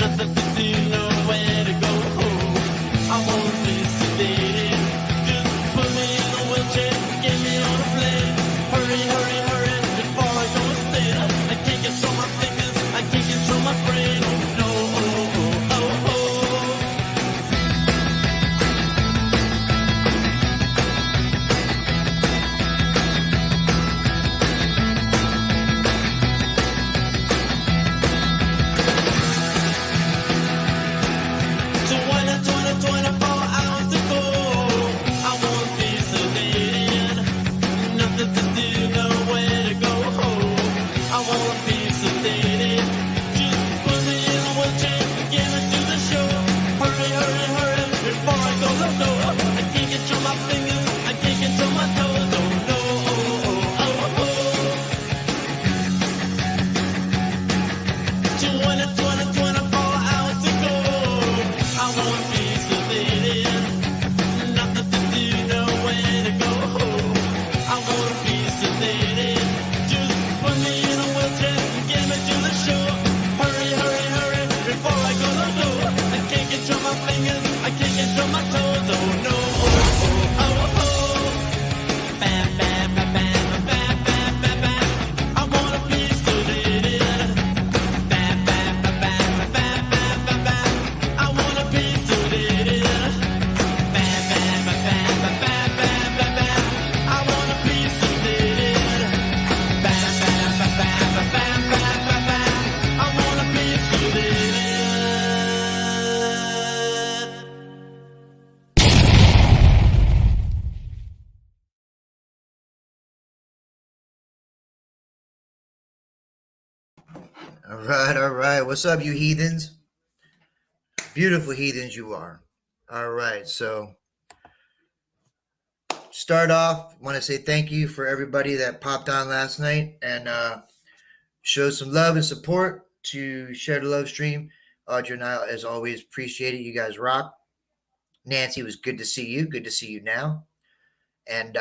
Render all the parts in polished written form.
nothing to do, nowhere to go home. I won't be sedated. Just put me in a wheelchair, get me on a plane. Hurry, hurry, hurry, before I go insane. I can't control my fingers, I can't control my brain. Oh no, oh, oh, oh, oh. All right, all right. What's up, you heathens? Beautiful heathens you are. All right, so start off, want to say thank you for everybody that popped on last night and showed some love and support to Share the Love stream. Audrey and I, as always, appreciate it. You guys rock. Nancy, it was good to see you. Good to see you now. And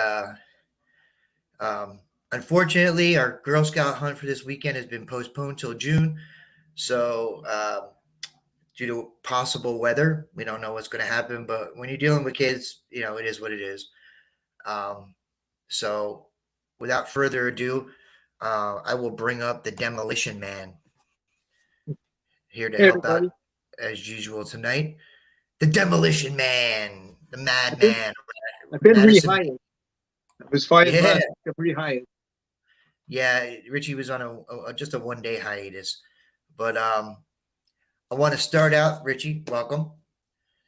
unfortunately, our Girl Scout hunt for this weekend has been postponed till June. So due to possible weather, we don't know what's going to happen. But when you're dealing with kids, you know, it is what it is. So without further ado, I will bring up the Demolition Man here to Hey, help everybody. out as usual tonight. The Demolition Man, the Madman. I've been Madison- rehired. I was fired Yeah. last week. I'm rehired. Yeah, Richie was on just a 1-day hiatus, but I want to start out. Richie, welcome,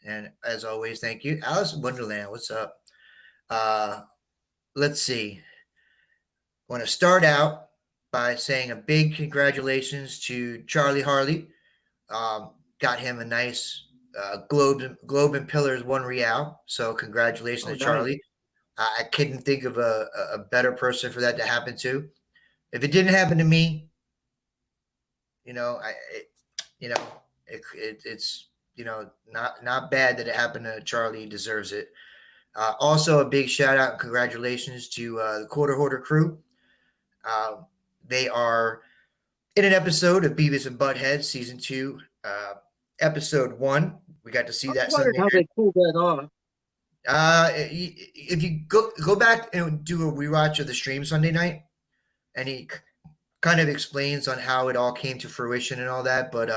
and as always, thank you. Alice in Wonderland, what's up? Let's see. I want to start out by saying a big congratulations to Charlie Harley. Got him a nice Globe and Pillars 1 Real. So congratulations to nice. Charlie. I couldn't think of a better person for that to happen to. If it didn't happen to me, you know, it's not bad that it happened to Charlie. He deserves it. Also, a big shout out and congratulations to the Quarter Hoarder crew. They are in an episode of Beavis and Butthead season 2, episode 1. We got to see that I wondered Sunday how night. they pulled that off. If you go back and do a rewatch of the stream Sunday night, and he kind of explains on how it all came to fruition and all that, but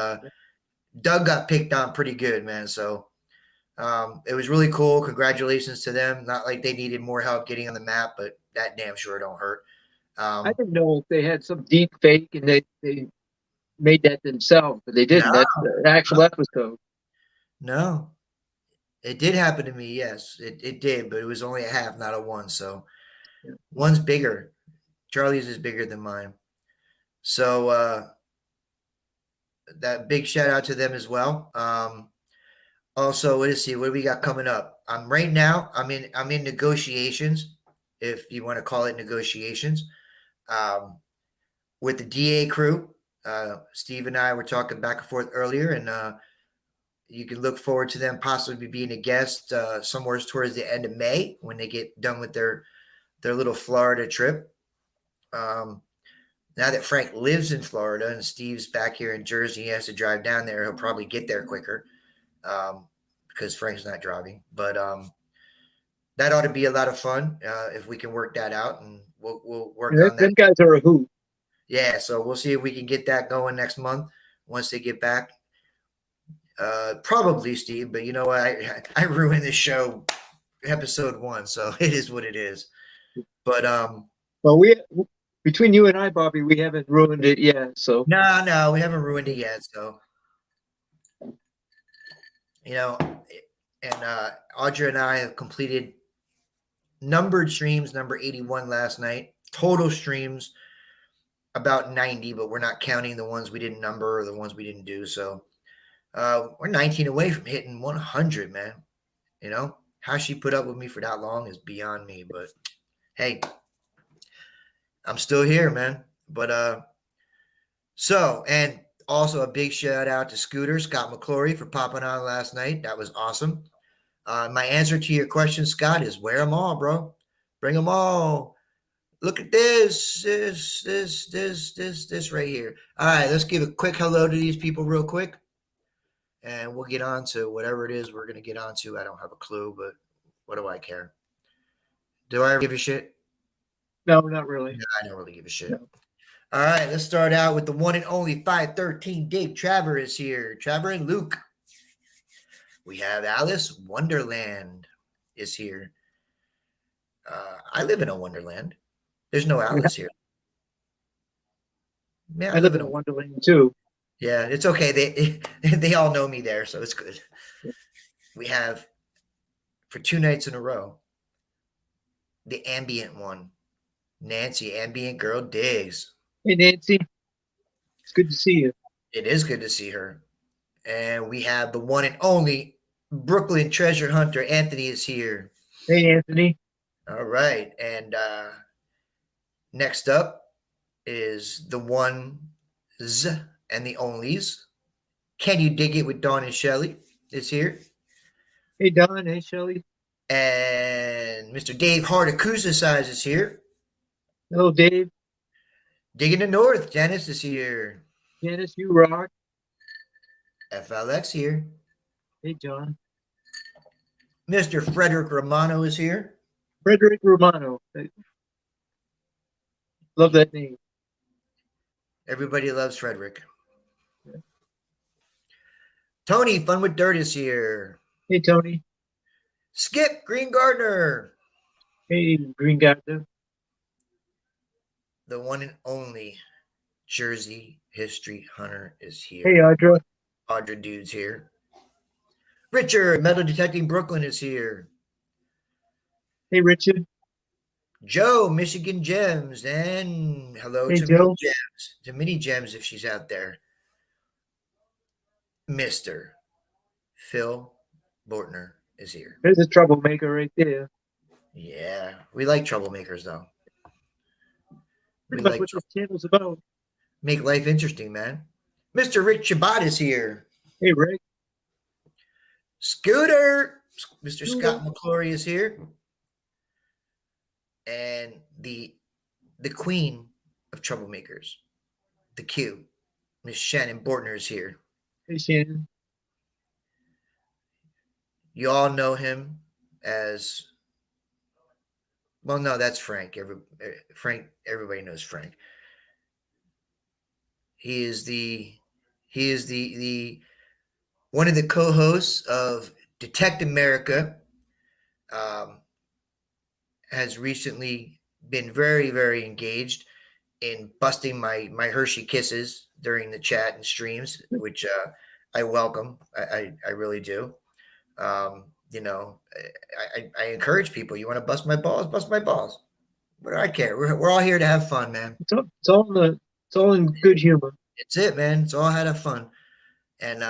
Doug got picked on pretty good, man. So it was really cool. Congratulations to them. Not like they needed more help getting on the map, but that damn sure don't hurt. I didn't know if they had some deep fake and they made that themselves, but they didn't. No. That's the actual episode. No, it did happen to me. Yes, it did, but it was only a half, not a 1. So Yeah. one's bigger. Charlie's is bigger than mine. So that big shout out to them as well. Also, let's see what do we got coming up. Right now I'm in negotiations, if you want to call it negotiations, with the DA crew. Steve and I were talking back and forth earlier, and you can look forward to them possibly being a guest somewhere towards the end of May when they get done with their little Florida trip. Now that Frank lives in Florida and Steve's back here in Jersey, he has to drive down there. He'll probably get there quicker because Frank's not driving. But that ought to be a lot of fun if we can work that out, and we'll work on that. Them guys are a hoot. Yeah, so we'll see if we can get that going next month once they get back. Probably Steve, but you know what? I ruined this show episode 1, so it is what it is. But Well, between you and I, Bobby, we haven't ruined it yet. So no, we haven't ruined it yet. So and Audra and I have completed numbered streams, number 81 last night. Total streams about 90, but we're not counting the ones we didn't number or the ones we didn't do. So we're 19 away from hitting 100, man. How she put up with me for that long is beyond me, but hey, I'm still here, man. But and also a big shout out to Scooter Scott McClory for popping on last night. That was awesome. My answer to your question, Scott, is wear them all, bro. Bring them all. Look at this right here. All right, let's give a quick hello to these people real quick. And we'll get on to whatever it is we're going to get on to. I don't have a clue, but what do I care? Do I ever give a shit? no, not really. No, I don't really give a shit. No. All right, let's start out with the one and only 513. Dave Traver is here. Traver and Luke. We have Alice Wonderland is here. I live in a Wonderland. There's no Alice here. Yeah, I live in a Wonderland too. Yeah, it's okay. They all know me there, so it's good. We have, for 2 nights in a row, the ambient one. Nancy, ambient girl digs. Hey, Nancy. It's good to see you. It is good to see her. And we have the one and only Brooklyn treasure hunter. Anthony is here. Hey, Anthony. All right. And next up is the ones and the onlys. Can You Dig It with Dawn and Shelley is here. Hey, Dawn. Hey, Shelley. And Mr. Dave Hardacusicize is here. Hello, Dave. Digging the North. Janice is here. Janice, you rock. FLX here. Hey, John. Mr. Frederick Romano is here. Frederick Romano. Love that name. Everybody loves Frederick. Yeah. Tony, Fun with Dirt is here. Hey, Tony. Skip, Green Gardner. Hey, Green Gardner. The one and only Jersey History Hunter is here. Hey, Audra. Audra Dude's here. Richard, Metal Detecting Brooklyn is here. Hey, Richard. Joe, Michigan Gems. And hello hey, to Joe. Mini Gems. To Mini Gems if she's out there. Mr. Phil Bortner is here. There's a troublemaker right there. Yeah, we like troublemakers, though. Pretty much what this channel's about. Make life interesting, man. Mr. Rick Chabot is here. Hey, Rick. Scooter. Mr. Scott McClory is here. And the queen of troublemakers, the Q, Miss Shannon Bortner is here. Hey, Shannon. You all know him as, well, no, that's Frank. Everybody knows Frank. He is the one of the co-hosts of Detect America. Has recently been very, very engaged in busting my Hershey kisses during the chat and streams, which I welcome. I really do. I encourage people. You want to bust my balls? Bust my balls. What do I care? We're all here to have fun, man. It's all in good humor. It's it, man. It's all how to have fun. And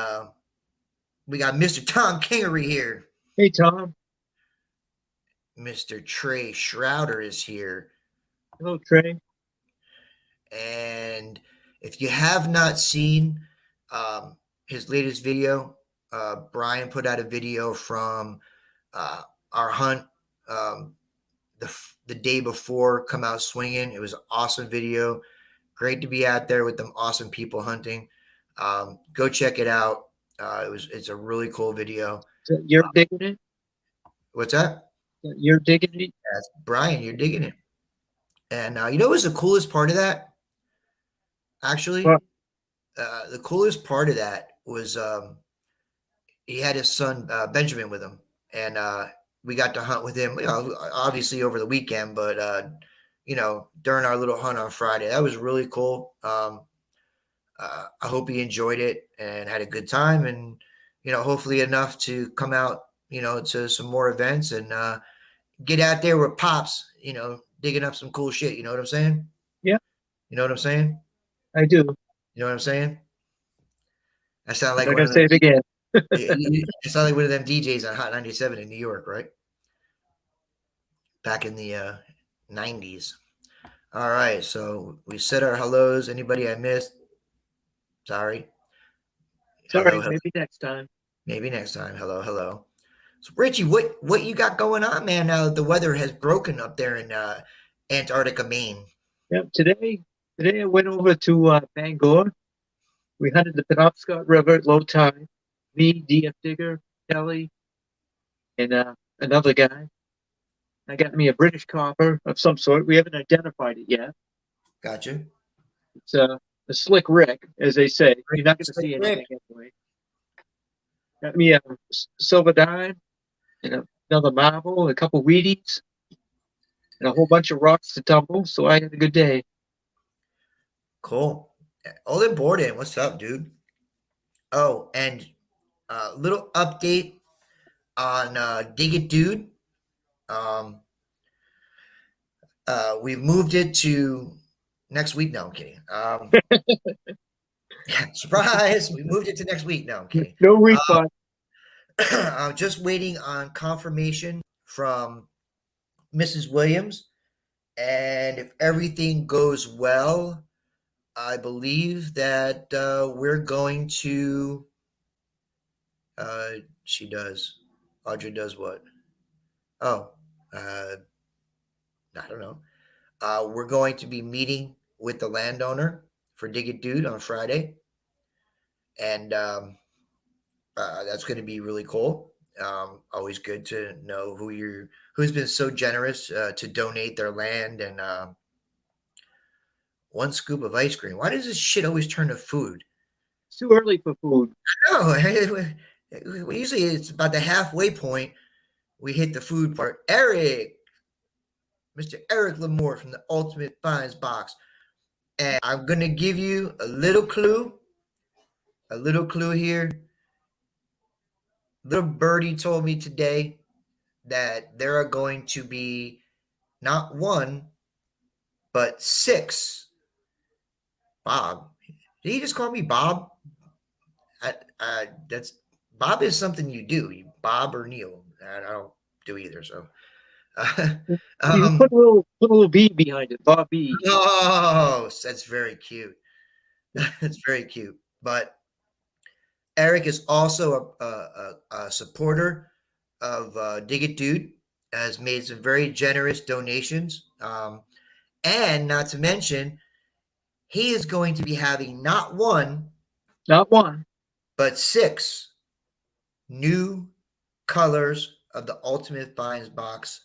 we got Mr. Tom Kingery here. Hey, Tom. Mr. Trey Schrouder is here. Hello, Trey. And if you have not seen his latest video, Brian put out a video from our hunt the day before Come Out Swinging. It was an awesome video. Great to be out there with them awesome people hunting. Go check it out. It's a really cool video. So you're digging it? What's that? You're digging it? That's Brian, you're digging it. And you know what's the coolest part of that? Actually, What? the coolest part of that was he had his son Benjamin with him, and we got to hunt with him. You know, obviously over the weekend, but you know, during our little hunt on Friday, that was really cool. I hope he enjoyed it and had a good time, and you know, hopefully enough to come out, you know, to some more events and get out there with pops, you know, digging up some cool shit. You know what I'm saying? Yeah. You know what I'm saying? I do. You know what I'm saying? I sound I'm like not one gonna of say them. it again. I sound like one of them DJs on Hot 97 in New York, right? Back in the 90s. All right, so we said our hellos. Anybody I missed? Sorry. Sorry, Hello, hello. maybe next time. Maybe next time. Hello, hello. So Richie, what you got going on, man? Now that the weather has broken up there in Antarctica, Maine. Yeah, today I went over to Bangor. We hunted the Penobscot River at low tide. Me, DF Digger, Kelly, and another guy. I got me a British copper of some sort. We haven't identified it yet. Gotcha. It's a slick Rick, as they say. You're not going to Slick see Rick. anything anyway. Got me a silver dime and another marble, a couple Wheaties, and a whole bunch of rocks to tumble. So I had a good day. Cool. Olin Borden, what's up, dude? Oh, and little update on Dig It Dude. We've moved it to next week. No, I'm kidding. Surprise! We moved it to next week. No, I'm kidding. No refund. I'm just waiting on confirmation from Mrs. Williams, and if everything goes well, I believe that we're going to. She does. Audrey does what? Oh, I don't know. We're going to be meeting with the landowner for Dig It Dude on Friday, and that's going to be really cool. Always good to know who's been so generous to donate their land and one scoop of ice cream. Why does this shit always turn to food? It's too early for food. No, usually it's about the halfway point. We hit the food part. Mr. Eric Lamore from the Ultimate Finds Box. And I'm going to give you a little clue here. Little birdie told me today that there are going to be not one, but 6. Bob. Did he just call me Bob? That's Bob is something you do. Bob or Neil. I don't do either. So, You can put a little B behind it, Bob B. oh, that's very cute. That's very cute. But Eric is also a supporter of Dig It Dude. Has made some very generous donations, and not to mention, he is going to be having not one, but 6 new colors of the Ultimate Finds box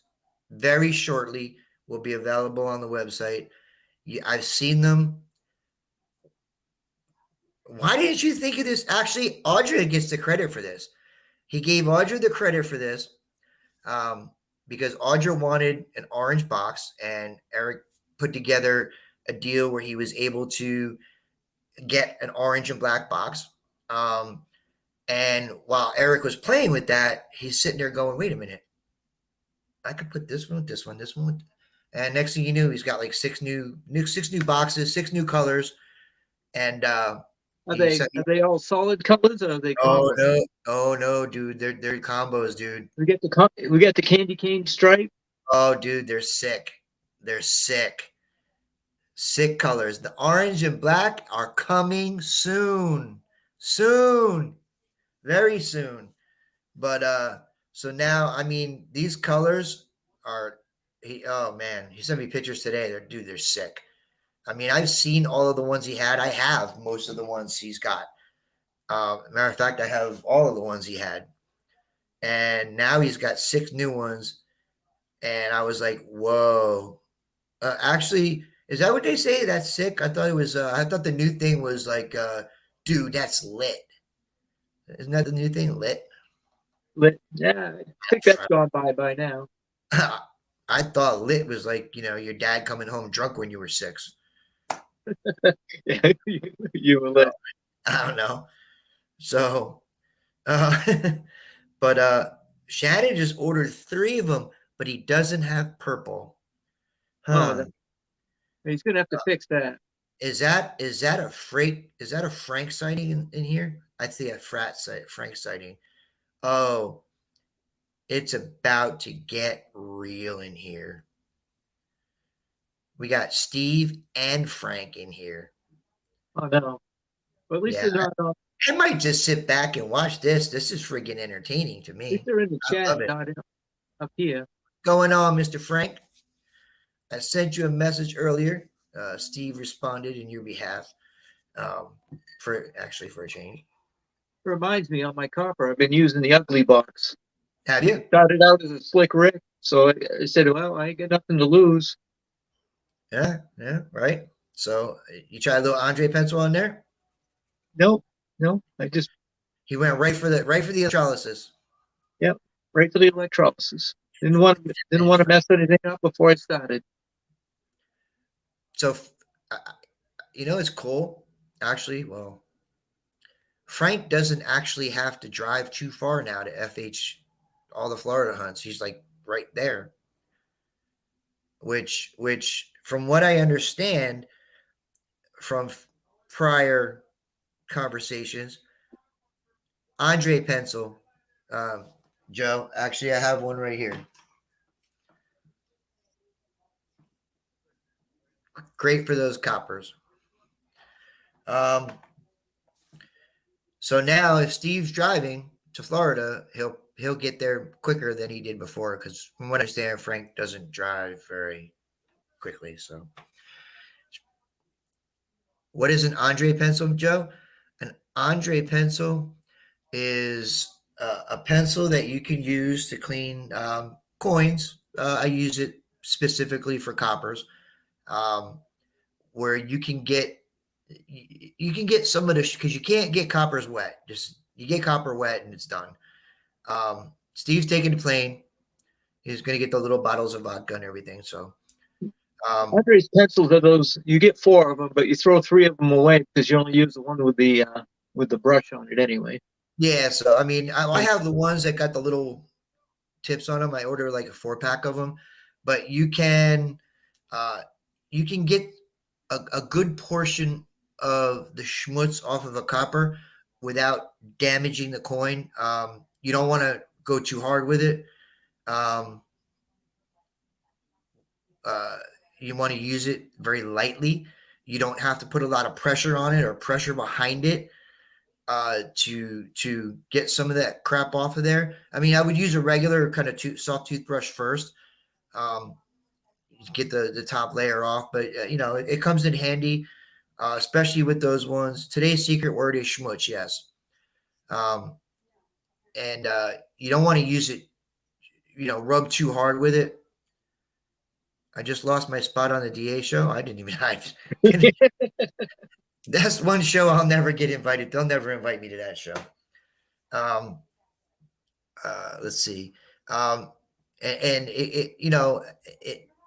very shortly will be available on the website. I've seen them. Why didn't you think of this? Actually, Audrey gets the credit for this. He gave Audrey the credit for this because Audrey wanted an orange box, and Eric put together a deal where he was able to get an orange and black box. And while Eric was playing with that, he's sitting there going, wait a minute. I could put this one with this one, this one with, and next thing you knew, he's got like 6 new boxes, 6 new colors. And Are they all solid colors or are they combos? oh no, dude. They're combos, dude. We get the candy cane stripe. Oh, dude, they're sick. They're sick. Sick colors. The orange and black are coming soon. Soon. Very soon. But so now, I mean, these colors are oh man, he sent me pictures today. They're sick. I mean, I've seen all of the ones he had. I have most of the ones he's got. Matter of fact, I have all of the ones he had. And now he's got 6 new ones. And I was like, whoa. Actually, is that what they say? That's sick. I thought it was. I thought the new thing was like, dude, that's lit. Isn't that the new thing, lit? But yeah, I think that's gone by now. I thought lit was like your dad coming home drunk when you were 6. Yeah, you were lit. I don't know. So, uh, but Shannon just ordered 3 of them, but he doesn't have purple. Oh, he's gonna have to fix that. Is that a freight? Is that a Frank sighting in here? I'd say a Frank sighting. Oh, it's about to get real in here. We got Steve and Frank in here. Oh no. But at least Yeah, they're not. I might just sit back and watch this. This is freaking entertaining to At me. least they're in the I chat, love it. not up here. Going on, Mr. Frank? I sent you a message earlier. Steve responded in your behalf for a change. Reminds me on my copper. I've been using the ugly box. Have you? Started out as a slick Rick, so I said, "Well, I ain't got nothing to lose." Yeah, right. So you try a little Andre pencil on there. No, He went right for the electrolysis. right to the electrolysis. Didn't want to mess anything up before I started. So, it's cool. Actually, well, Frank doesn't actually have to drive too far now to FH all the Florida hunts. He's like right there. Which, from what I understand from prior conversations, Andre pencil, Joe. Actually, I have one right here. Great for those coppers. So now if Steve's driving to Florida, he'll get there quicker than he did before, because from what I understand, Frank doesn't drive very quickly. So what is an Andre pencil, Joe? An Andre pencil is a pencil that you can use to clean coins. I use it specifically for coppers, where you can get some of the, because you can't get coppers wet. Just you get copper wet and it's done. Steve's taking the plane. He's going to get the little bottles of vodka and everything. So, Andre's pencils are those. You get 4 of them, but you throw 3 of them away because you only use the one with the brush on it anyway. yeah. So I mean, I have the ones that got the little tips on them. I order like a 4-pack of them, but you can get a good portion of the schmutz off of a copper without damaging the coin. You don't want to go too hard with it. You want to use it very lightly. You don't have to put a lot of pressure on it or pressure behind it to get some of that crap off of there. I mean, I would use a regular kind of soft toothbrush first. Get the top layer off, but it comes in handy, especially with those ones. Today's secret word is schmutz. Yes. And you don't want to use it, rub too hard with it. I just lost my spot on the DA show. I didn't even. That's one show I'll never get invited. They'll never invite me to that show. Let's see. And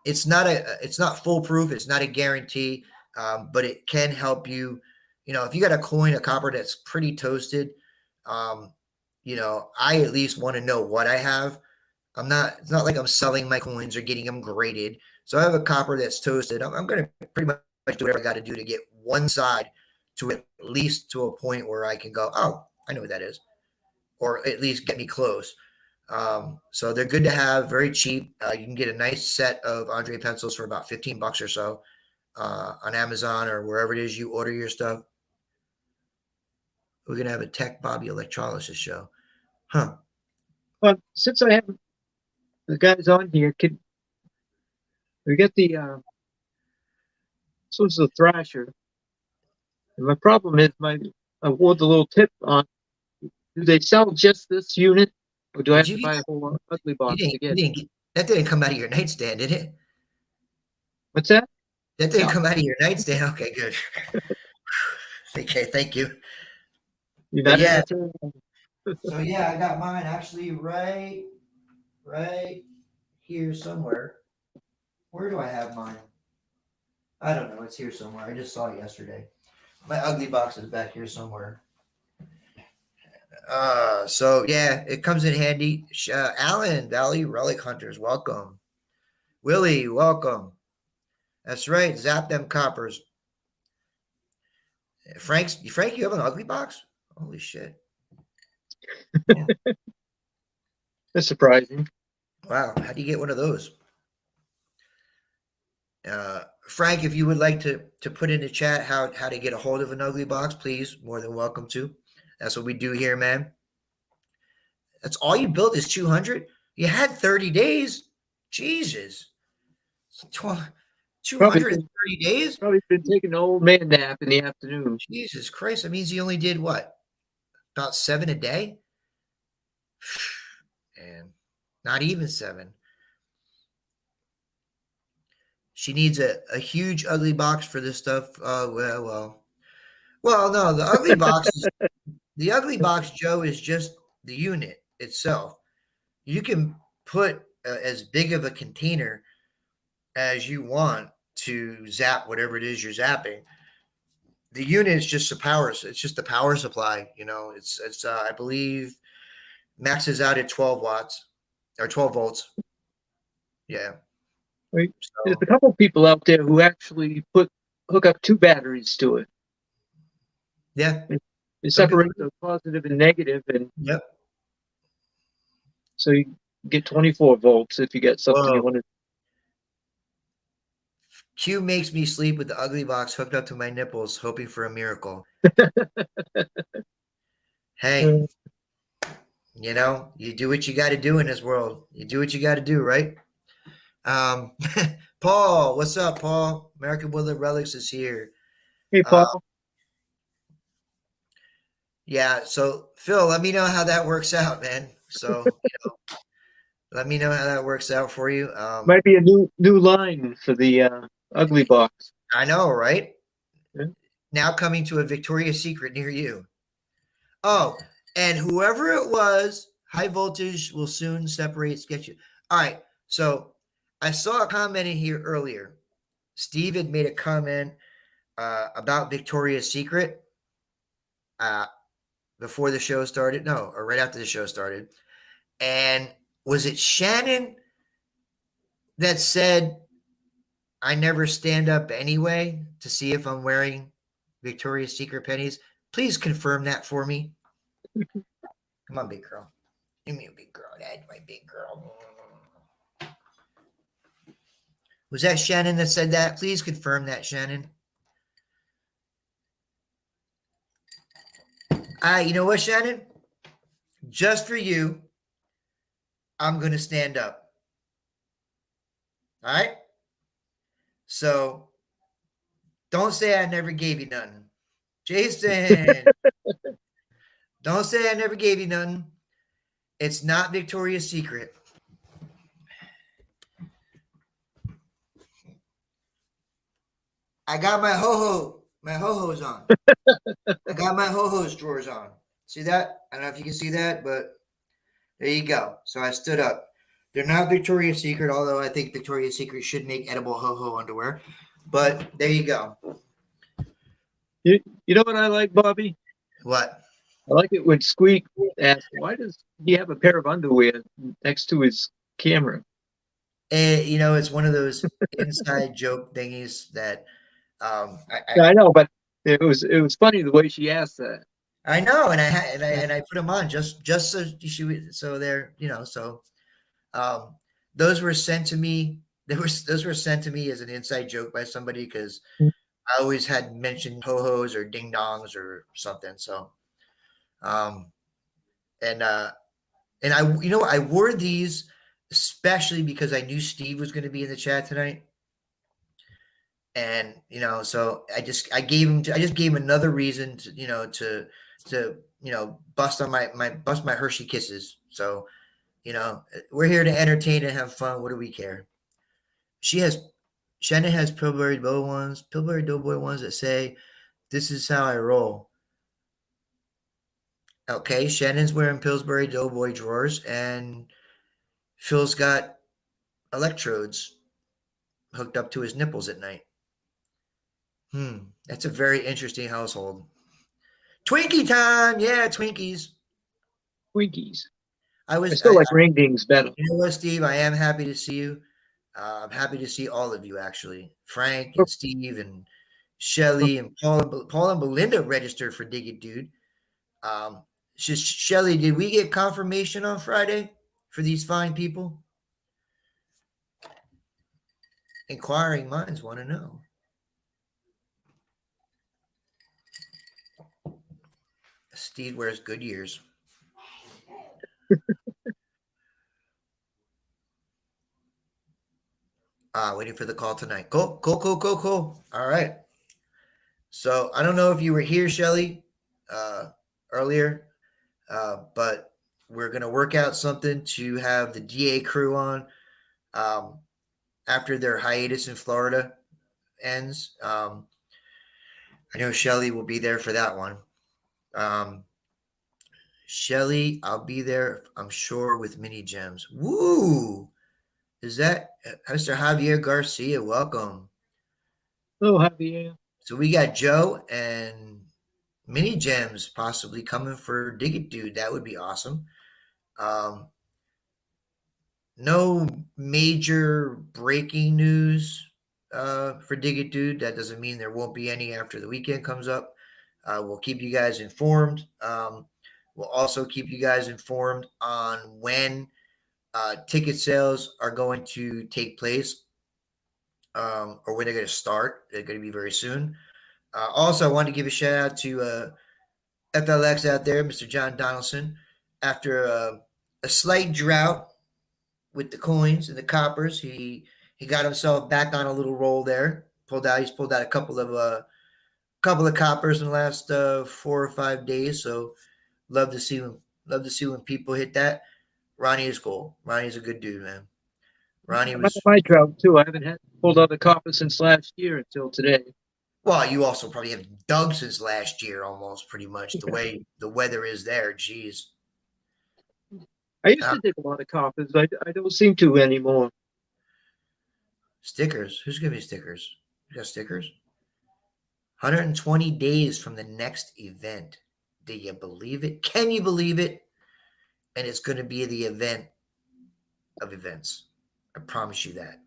it's not foolproof. It's not a guarantee, but it can help you. If you got a copper that's pretty toasted, I at least want to know what I have. It's not like I'm selling my coins or getting them graded. So I have a copper that's toasted. I'm going to pretty much do whatever I got to do to get one side to at least to a point where I can go, oh, I know what that is, or at least get me close. So they're good to have, very cheap. You can get a nice set of Andre pencils for about $15 or so on Amazon or wherever it is you order your stuff. We're going to have a Tech Bobby electrolysis show. Huh. Well, since I have the guys on here, we get the This was a Thrasher. And my problem is I wore the little tip on. Do they sell just this unit, or do I have Did to you buy get a whole ugly you box to didn't, get? that didn't come out of your nightstand, did it? What's that? That didn't No. come out of your nightstand. Okay, good. Okay, thank you. You're But not yeah, answering? so yeah, I got mine actually right here somewhere. Where do I have mine? I don't know. It's here somewhere. I just saw it yesterday. My ugly box is back here somewhere. So yeah, it comes in handy. Alan, Valley Relic Hunters, welcome. Willie, welcome. That's right. Zap them coppers. Frank, you have an ugly box? Holy shit. That's surprising. Wow. How do you get one of those? Frank, if you would like to put in the chat how to get a hold of an ugly box, please, more than welcome to. That's what we do here, man. That's all you built is 200? You had 30 days? Jesus. 230 days? Probably been taking an old man nap in the afternoon. Jesus Christ. That means you only did what? About 7 a day? And not even 7. She needs a huge ugly box for this stuff. Well, no, the ugly box the ugly box, Joe, is just the unit itself. You can put as big of a container as you want to zap whatever it is you're zapping. The unit is just the power. It's just the power supply. You know, it's I believe maxes out at 12 watts or 12 volts. Yeah. Right. So, There's a couple people out there who actually hook up 2 batteries to it. yeah. They separate the positive and negative, and Yep. so you get 24 volts if you get something Whoa. you want to. Q makes me sleep with the ugly box hooked up to my nipples, hoping for a miracle. Hey, you know, you do what you got to do in this world. You do what you got to do, right? Paul, what's up, Paul? American Woodland Relics is here. Hey, Paul. Yeah, so Phil, let me know how that works out, man. So, let me know how that works out for you. Might be a new line for the ugly box. I know, right? Yeah. Now coming to a Victoria's Secret near you. Oh, and whoever it was, high voltage will soon separate sketch. All right, so I saw a comment in here earlier. Steve had made a comment about Victoria's Secret before the show started. No, or right after the show started. And was it Shannon that said, I never stand up anyway to see if I'm wearing Victoria's Secret pennies? Please confirm that for me. Come on, big girl. Give me a big girl. That's my big girl. Was that Shannon that said that? Please confirm that, Shannon. You know what, Shannon? Just for you, I'm going to stand up. All right? So don't say I never gave you nothing. Jason, don't say I never gave you nothing. It's not Victoria's Secret. I got my ho-hos on. I got my ho-hos drawers on. See that? I don't know if you can see that, but there you go. So I stood up. They're not Victoria's Secret, although I think Victoria's Secret should make edible ho-ho underwear. But there you go. You know what I like, Bobby? What? I like it when Squeak asks, why does he have a pair of underwear next to his camera? You know, it's one of those inside joke thingies that I know, but it was funny the way she asked that. I know, and I put them on just so they're, you know, so those were sent to me. Those were sent to me as an inside joke by somebody because I always had mentioned ho-hos or ding dongs or something. So and I, you know, I wore these especially because I knew Steve was going to be in the chat tonight. And so I just gave him another reason to bust on my Hershey Kisses. So we're here to entertain and have fun. What do we care? Shannon has Pillsbury Doughboy ones that say, "This is how I roll." Okay, Shannon's wearing Pillsbury Doughboy drawers, and Phil's got electrodes hooked up to his nipples at night. That's a very interesting household. Twinkie time, yeah, Twinkies. Twinkies. I still like ring dings better. You know what, Steve? I am happy to see you. I'm happy to see all of you, actually. Frank and Steve and Shelly and Paul and Belinda registered for Dig It Dude. Shelly, did we get confirmation on Friday for these fine people? Inquiring minds want to know. Steve wears good years. Waiting for the call tonight. Cool. All right. So I don't know if you were here, Shelly, earlier, but we're going to work out something to have the DA crew on after their hiatus in Florida ends. I know Shelly will be there for that one. Shelly, I'll be there, I'm sure, with mini gems. Woo! Is that Mr. Javier Garcia? Welcome. Oh, Javier. So we got Joe and mini gems possibly coming for Dig It Dude. That would be awesome. No major breaking news for Dig It Dude. That doesn't mean there won't be any after the weekend comes up. We'll keep you guys informed. We'll also keep you guys informed on when ticket sales are going to take place or when they're going to start. They're going to be very soon. Also, I wanted to give a shout out to FLX out there, Mr. John Donaldson. After a slight drought with the coins and the coppers, he got himself back on a little roll there. He's pulled out a couple of coppers in the last 4 or 5 days. So love to see when people hit that. Ronnie is cool. Ronnie's a good dude, man. Ronnie was my drought too. I haven't pulled out the copper since last year until today. Well, you also probably have dug since last year, almost pretty much the way the weather is there. Jeez. I used to dig a lot of coppers. I don't seem to anymore. Stickers. Who's giving me stickers? You got stickers? 120 days from the next event. Do you believe it? Can you believe it? And it's going to be the event of events. I promise you that.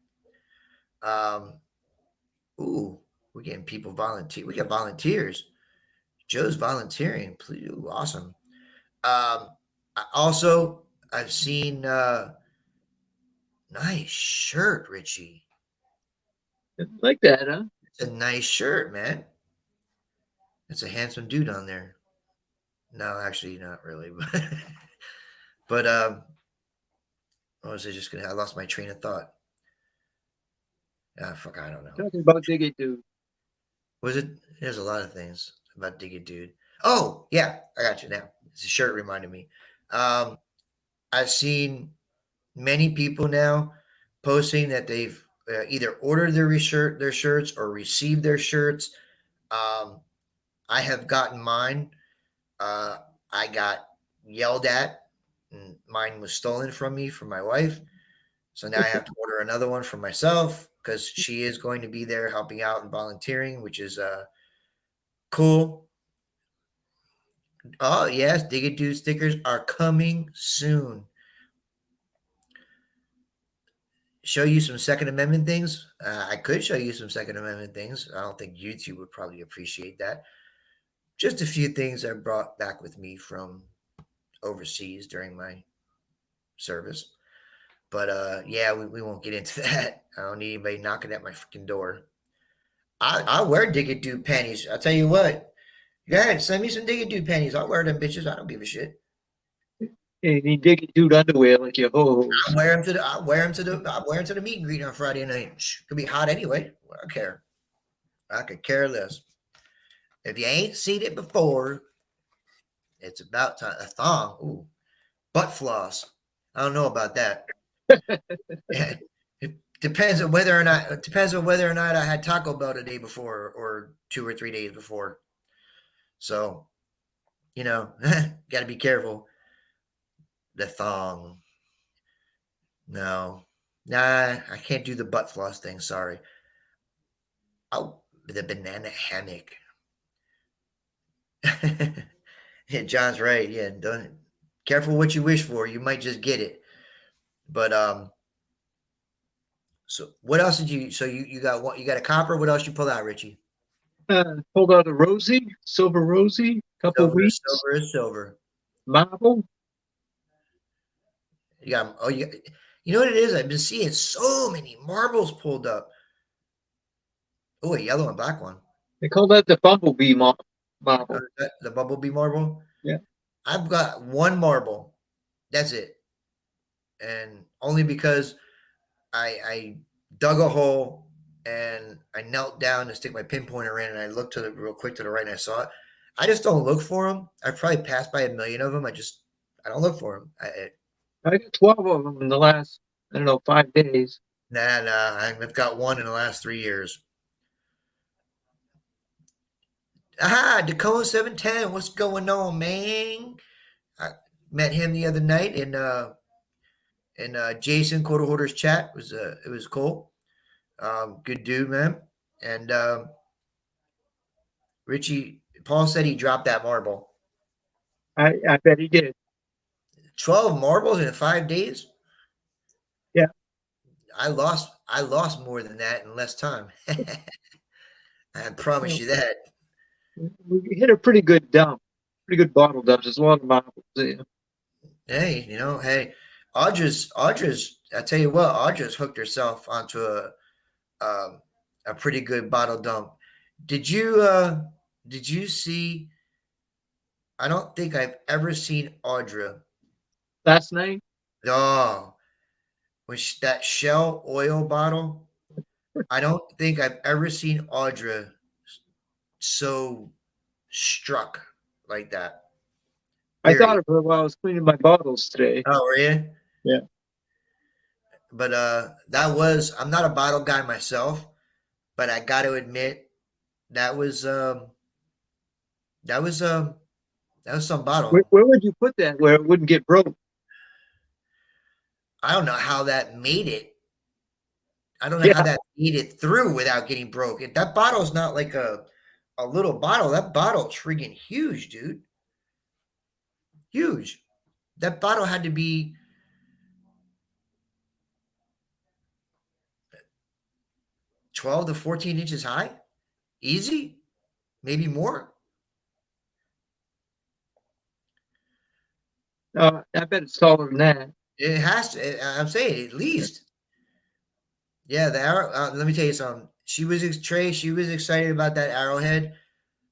Ooh, we're getting people volunteer. We got volunteers. Joe's volunteering. Please, ooh, awesome. I've seen nice shirt, Richie. Like that, huh? It's a nice shirt, man. It's a handsome dude on there. No, actually, not really. But what was I just gonna? I lost my train of thought. Fuck, I don't know. Talking about Dig It Dude. Was it? There's a lot of things about Dig It Dude. Oh, yeah, I got you now. It's a shirt reminded me. I've seen many people now posting that they've either ordered their shirts or received their shirts. I have gotten mine. I got yelled at, and mine was stolen from me from my wife. So now I have to order another one for myself because she is going to be there helping out and volunteering, which is cool. Oh, yes, Dig It Dude stickers are coming soon. Show you some Second Amendment things? I could show you some Second Amendment things. I don't think YouTube would probably appreciate that. Just a few things I brought back with me from overseas during my service. But yeah, we won't get into that. I don't need anybody knocking at my freaking door. I wear Dig It Dude panties. I'll tell you what. Go ahead, send me some Dig It Dude panties. I'll wear them bitches. I don't give a shit. And he Dig It Dude underwear like your ho. I'll wear them to the meet and greet on Friday night. Could be hot anyway. I don't care. I could care less. If you ain't seen it before, it's about time. A thong. Ooh. Butt floss. I don't know about that. It depends on whether or not I had Taco Bell the day before or 2 or 3 days before. So, got to be careful. The thong. No. Nah, I can't do the butt floss thing. Sorry. Oh, the banana hammock. Yeah, John's right. Yeah, don't careful what you wish for. You might just get it. But so what else did you? So you got what? You got a copper. What else you pull out, Richie? Pulled out a Rosie, silver Rosie, couple Silver, weeks, silver is silver. marble. You got you know what it is? I've been seeing so many marbles pulled up. Oh, a yellow and black one. They call that the bumblebee marble. The bumblebee marble. Yeah. I've got one marble. That's it, and only because I dug a hole and I knelt down to stick my pinpointer in, and I looked real quick to the right, and I saw it. I just don't look for them. I've probably passed by a million of them. I don't look for them. I got 12 of them in the last, 5 days. Nah. I've got one in the last 3 years. Aha, Dakota 710. What's going on, man? I met him the other night in Jason Quarterholders chat. It was cool. Good dude, man. And Richie Paul said he dropped that marble. I bet he did. 12 marbles in 5 days? Yeah. I lost more than that in less time. I promise you that. We hit a pretty good dump, pretty good bottle dump. There's a lot of marbles there. Hey, hey, Audra's. I tell you what, Audra's hooked herself onto a pretty good bottle dump. Did you see? I don't think I've ever seen Audra. Last night? Oh, that Shell oil bottle. I don't think I've ever seen Audra so struck like that. I thought of her while I was cleaning my bottles today. Oh, were you? Yeah. But I'm not a bottle guy myself, but I got to admit that was some bottle. Where would you put that where it wouldn't get broke? I don't know how that made it. I don't know how that made it through without getting broke. That bottle's not like a little bottle. That bottle's freaking huge, dude. Huge. That bottle had to be 12 to 14 inches high. Easy. Maybe more. I bet it's taller than that. It has to. I'm saying at least. Yeah, the arrow. Let me tell you something. She was excited about that arrowhead.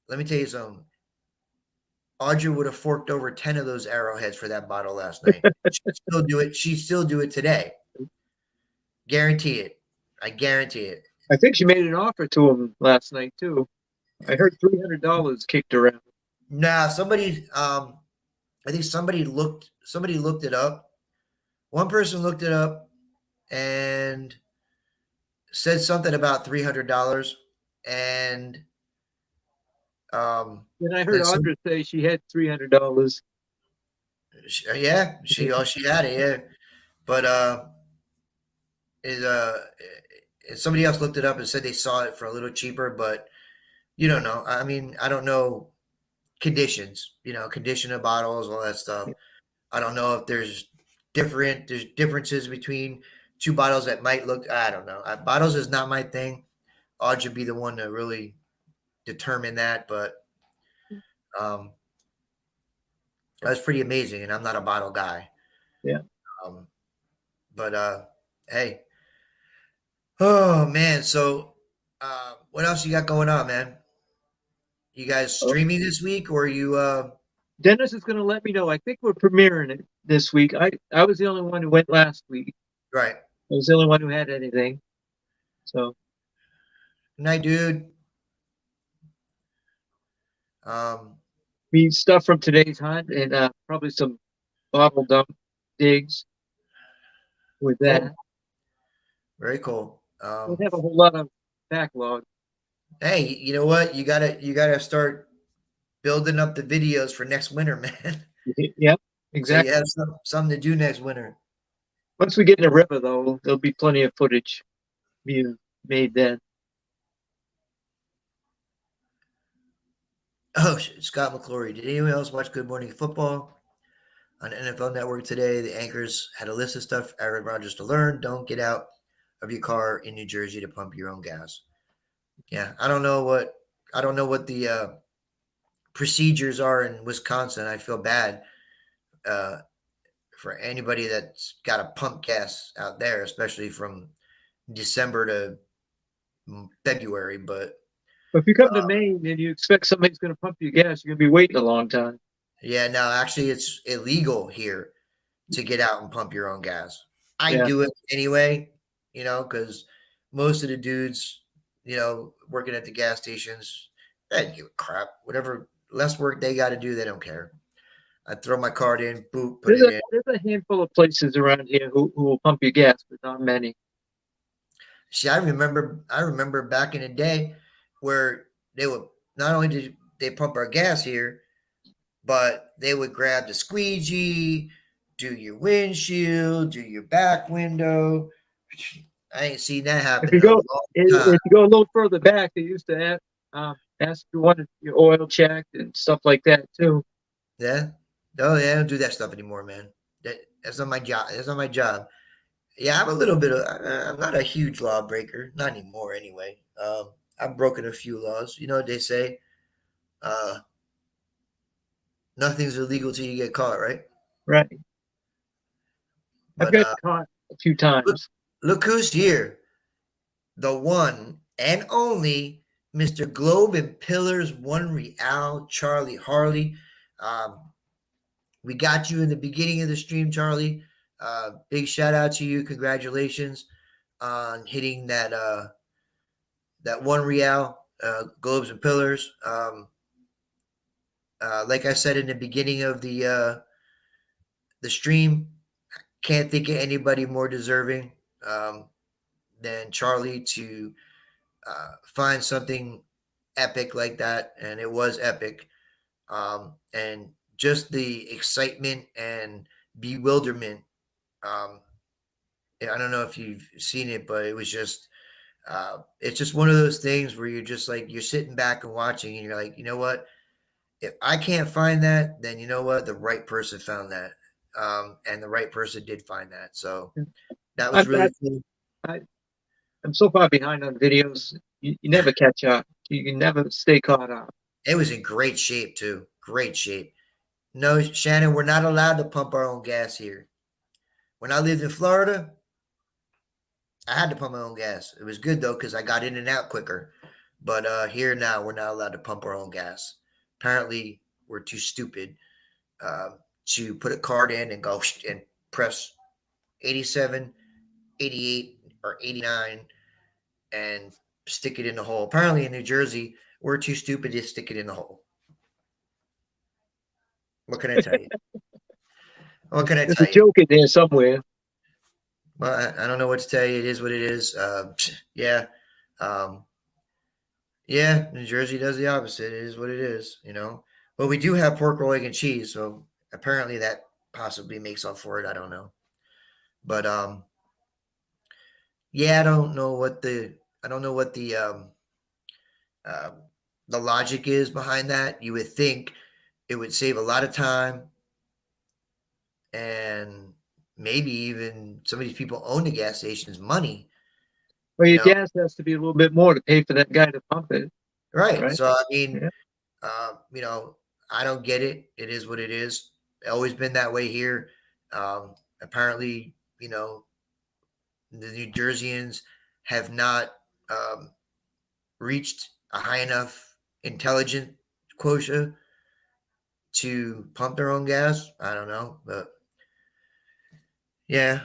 Let me tell you something. Audrey would have forked over 10 of those arrowheads for that bottle last night. She'd still do it. She'd still do it today. Guarantee it. I guarantee it. I think she made an offer to him last night too. I heard $300 kicked around. Nah, somebody. I think somebody looked it up. One person looked it up and said something about $300, and then I heard Audra say she had $300. Yeah, she had it, yeah. But somebody else looked it up and said they saw it for a little cheaper, but you don't know. I mean, I don't know conditions, condition of bottles, all that stuff. I don't know if there's differences between two bottles that might look, I don't know. Bottles is not my thing. Audrey should be the one to really determine that, but that was pretty amazing, and I'm not a bottle guy. Yeah. But hey. Oh man, so what else you got going on, man? You guys streaming this week, or you Dennis is going to let me know. I think we're premiering it this week. I was the only one who went last week. Right. I was the only one who had anything. So night, dude. mean, stuff from today's hunt and probably some bottle dump digs with Cool. that. Very cool. Don't have a whole lot of backlog. Hey, you know what? You gotta start building up the videos for next winter, man. Yep, So exactly. you have something to do next winter. Once we get in the river, though, there'll be plenty of footage being made then. Oh, Scott McClory. Did anyone else watch Good Morning Football on NFL Network today? The anchors had a list of stuff Aaron Rodgers to learn. Don't get out of your car in New Jersey to pump your own gas. Yeah, I don't know what the procedures are in Wisconsin. I feel bad uh, for anybody that's got to pump gas out there, especially from December to February. But But if you come to Maine and you expect somebody's going to pump your gas, you're going to be waiting a long time. yeah, no, actually, it's illegal here to get out and pump your own gas. I Yeah. do it anyway, because most of the dudes, working at the gas stations, they don't give a crap. Whatever less work they got to do, they don't care. I throw my card in, boop, put it in. There's a handful of places around here who will pump your gas, but not many. See, I remember back in the day where they would not only did they pump our gas here, but they would grab the squeegee, do your windshield, do your back window. I ain't seen that happen If you in a go long time. if you go a little further back, they used to ask you wanted your oil checked and stuff like that too. Yeah. No, they don't do that stuff anymore, man. That's not my job. That's not my job. Yeah, I'm a little bit of. I'm not a huge lawbreaker, not anymore, anyway. I've broken a few laws. You know what they say? Nothing's illegal till you get caught, right? Right. I've But got caught a few times. look who's here. The one and only Mr. Globe and Pillars, One Real, Charlie Harley. We got you in the beginning of the stream, Charlie. Big shout out to you. Congratulations on hitting that One Real, Globes and Pillars. Like I said in the beginning of the stream, can't think of anybody more deserving than Charlie to find something epic like that, and it was epic. And just the excitement and bewilderment. I don't know if you've seen it, but it was just it's just one of those things where you're just like you're sitting back and watching, and you're like, you know what? If I can't find that, then you know what? The right person found that, and the right person did find that. So that was really cool. I'm so far behind on videos. You never catch up. You can never stay caught up. It was in great shape too. Great shape. No, Shannon, we're not allowed to pump our own gas here. When I lived in Florida, I had to pump my own gas. It was good though because I got in and out quicker. But here now, we're not allowed to pump our own gas. Apparently, we're too stupid to put a card in and go and press 87, 88, or 89 and stick it in the hole. Apparently, in New Jersey, we're too stupid to stick it in the hole. What can I tell you? What can I There's tell a you? joke in there somewhere. Well, I don't know what to tell you. It is what it is. Yeah. Yeah, New Jersey does the opposite. It is what it is, But we do have pork roll, egg, and cheese, so apparently that possibly makes up for it. I don't know. But yeah, I don't know what the logic is behind that. You would think it would save a lot of time, and maybe even some of these people own the gas stations money. Well, your gas has to be a little bit more to pay for that guy to pump it. Right. So I mean, I don't get it. It is what it is. Always been that way here. Apparently, the New Jerseyans have not reached a high enough intelligent quotient to pump their own gas. I don't know, but yeah.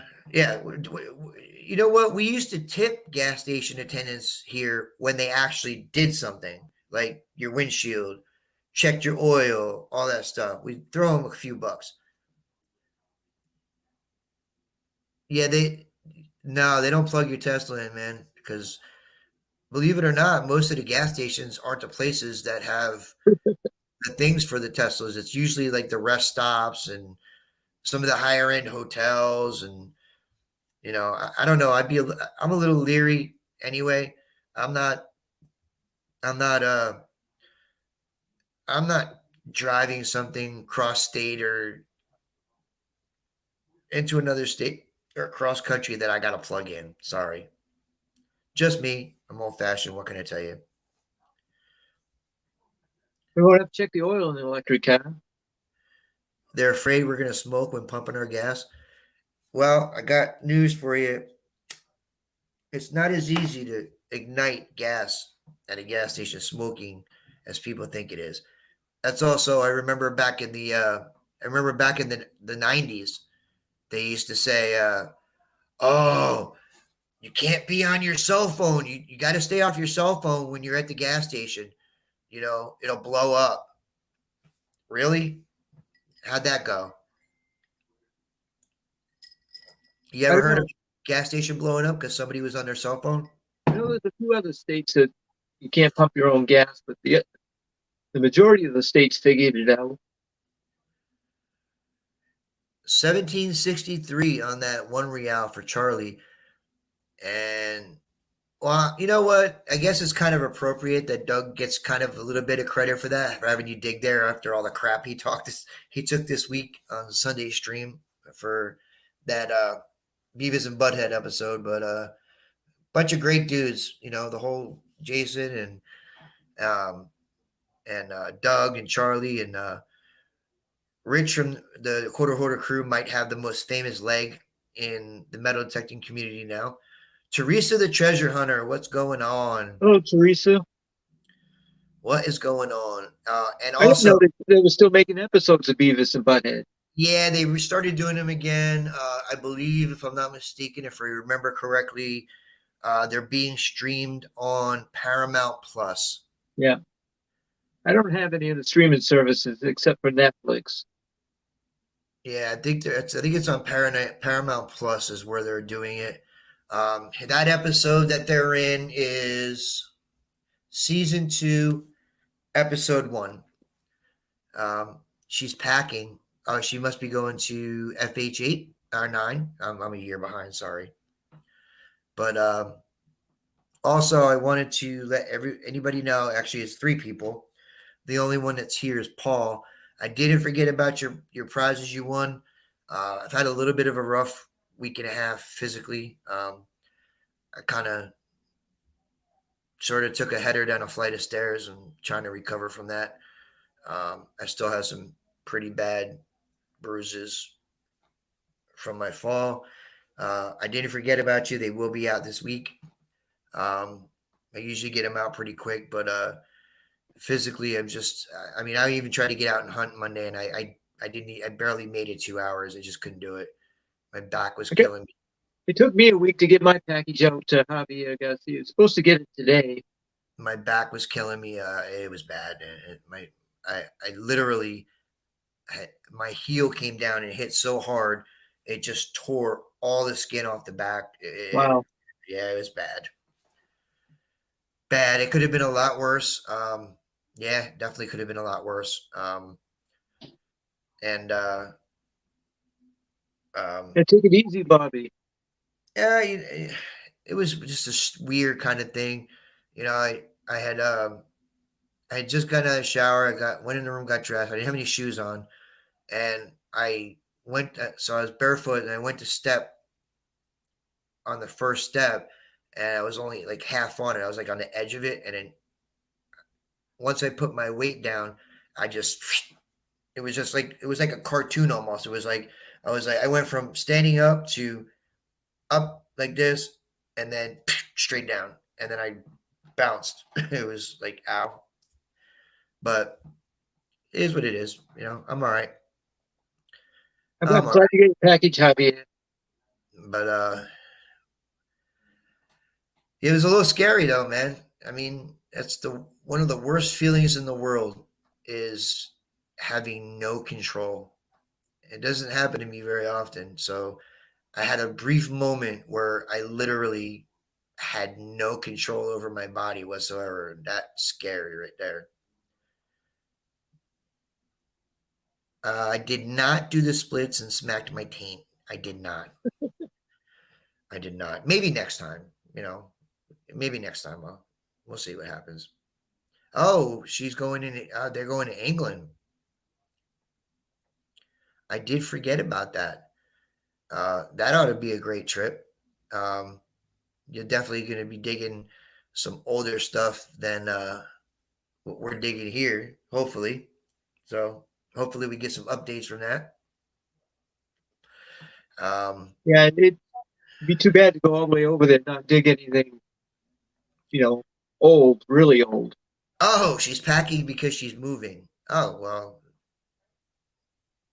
You know what? We used to tip gas station attendants here when they actually did something, like your windshield, checked your oil, all that stuff. We throw them a few bucks. Yeah, they don't plug your Tesla in, man, because believe it or not, most of the gas stations aren't the places that have the things for the Teslas. It's usually like the rest stops and some of the higher end hotels, and I don't know. I'm a little leery anyway. I'm not I'm not I'm not driving something cross state or into another state or cross country that I got to plug in. Sorry. Just me. I'm old fashioned. What can I tell you? We won't have to check the oil in the electric car. They're afraid we're going to smoke when pumping our gas. Well, I got news for you. It's not as easy to ignite gas at a gas station smoking as people think it is. That's also I remember back in the 90s, they used to say, "Oh, you can't be on your cell phone. You got to stay off your cell phone when you're at the gas station. It'll blow up." Really? How'd that go? You I ever don't heard know. of gas station blowing up because somebody was on their cell phone? I know there's a few other states that you can't pump your own gas, but the majority of the states figured it out. 1763 on that $1 for Charlie. And well, you know what? I guess it's kind of appropriate that Doug gets kind of a little bit of credit for that, for having you dig there after all the crap he took this week on Sunday stream for that Beavis and Butthead episode. But bunch of great dudes, the whole Jason and Doug and Charlie and Rich from the Quarter Hoarder crew might have the most famous leg in the metal detecting community now. Teresa the Treasure Hunter, what's going on? Oh, Teresa. What is going on? And I didn't also, know they were still making episodes of Beavis and Butthead. yeah, they restarted doing them again. I believe, if I'm not mistaken, if I remember correctly, they're being streamed on Paramount Plus. Yeah. I don't have any of the streaming services except for Netflix. Yeah, I think it's on Paramount Plus is where they're doing it. That episode that they're in is season 2, episode 1. She's packing. She must be going to FH8 or 9. I'm a year behind. Sorry, but also I wanted to let anybody know. Actually, it's 3 people. The only one that's here is Paul. I didn't forget about your prizes you won. I've had a little bit of a rough week and a half physically. I kind of sort of took a header down a flight of stairs and trying to recover from that. I still have some pretty bad bruises from my fall. I didn't forget about you. They will be out this week. I usually get them out pretty quick, but physically, I even tried to get out and hunt Monday, and I barely made it 2 hours. I just couldn't do it. My back was killing me. It took me a week to get my package out to Javier Garcia. It's supposed to get it today. My back was killing me. It was bad. I literally my heel came down and hit so hard, it just tore all the skin off the back. Wow. Yeah, it was bad. Bad. It could have been a lot worse. Yeah, definitely could have been a lot worse. And take it easy, Bobby. yeah, it was just a weird kind of thing. I had just gotten out of the shower. Went in the room, got dressed. I didn't have any shoes on, and I went. So I was barefoot, and I went to step on the first step, and I was only like half on it. I was like on the edge of it, and then once I put my weight down, it was like a cartoon almost. It was like I went from standing up to up like this, and then straight down, and then I bounced. It was like ow. But it is what it is. I'm all right. I'm glad you get your package, Javier. But it was a little scary though, man. I mean, that's one of the worst feelings in the world is having no control. It doesn't happen to me very often. So I had a brief moment where I literally had no control over my body whatsoever. That's scary right there. I did not do the splits and smacked my taint. I did not. I did not. Maybe next time, you know, maybe next time we'll see what happens. Oh, she's going in. They're going to England. I did forget about that. That ought to be a great trip. Um, you're definitely going to be digging some older stuff than what we're digging here, hopefully. So hopefully we get some updates from that. Yeah, it'd be too bad to go all the way over there and not dig anything, old, really old. Oh, she's packing because she's moving. Oh well,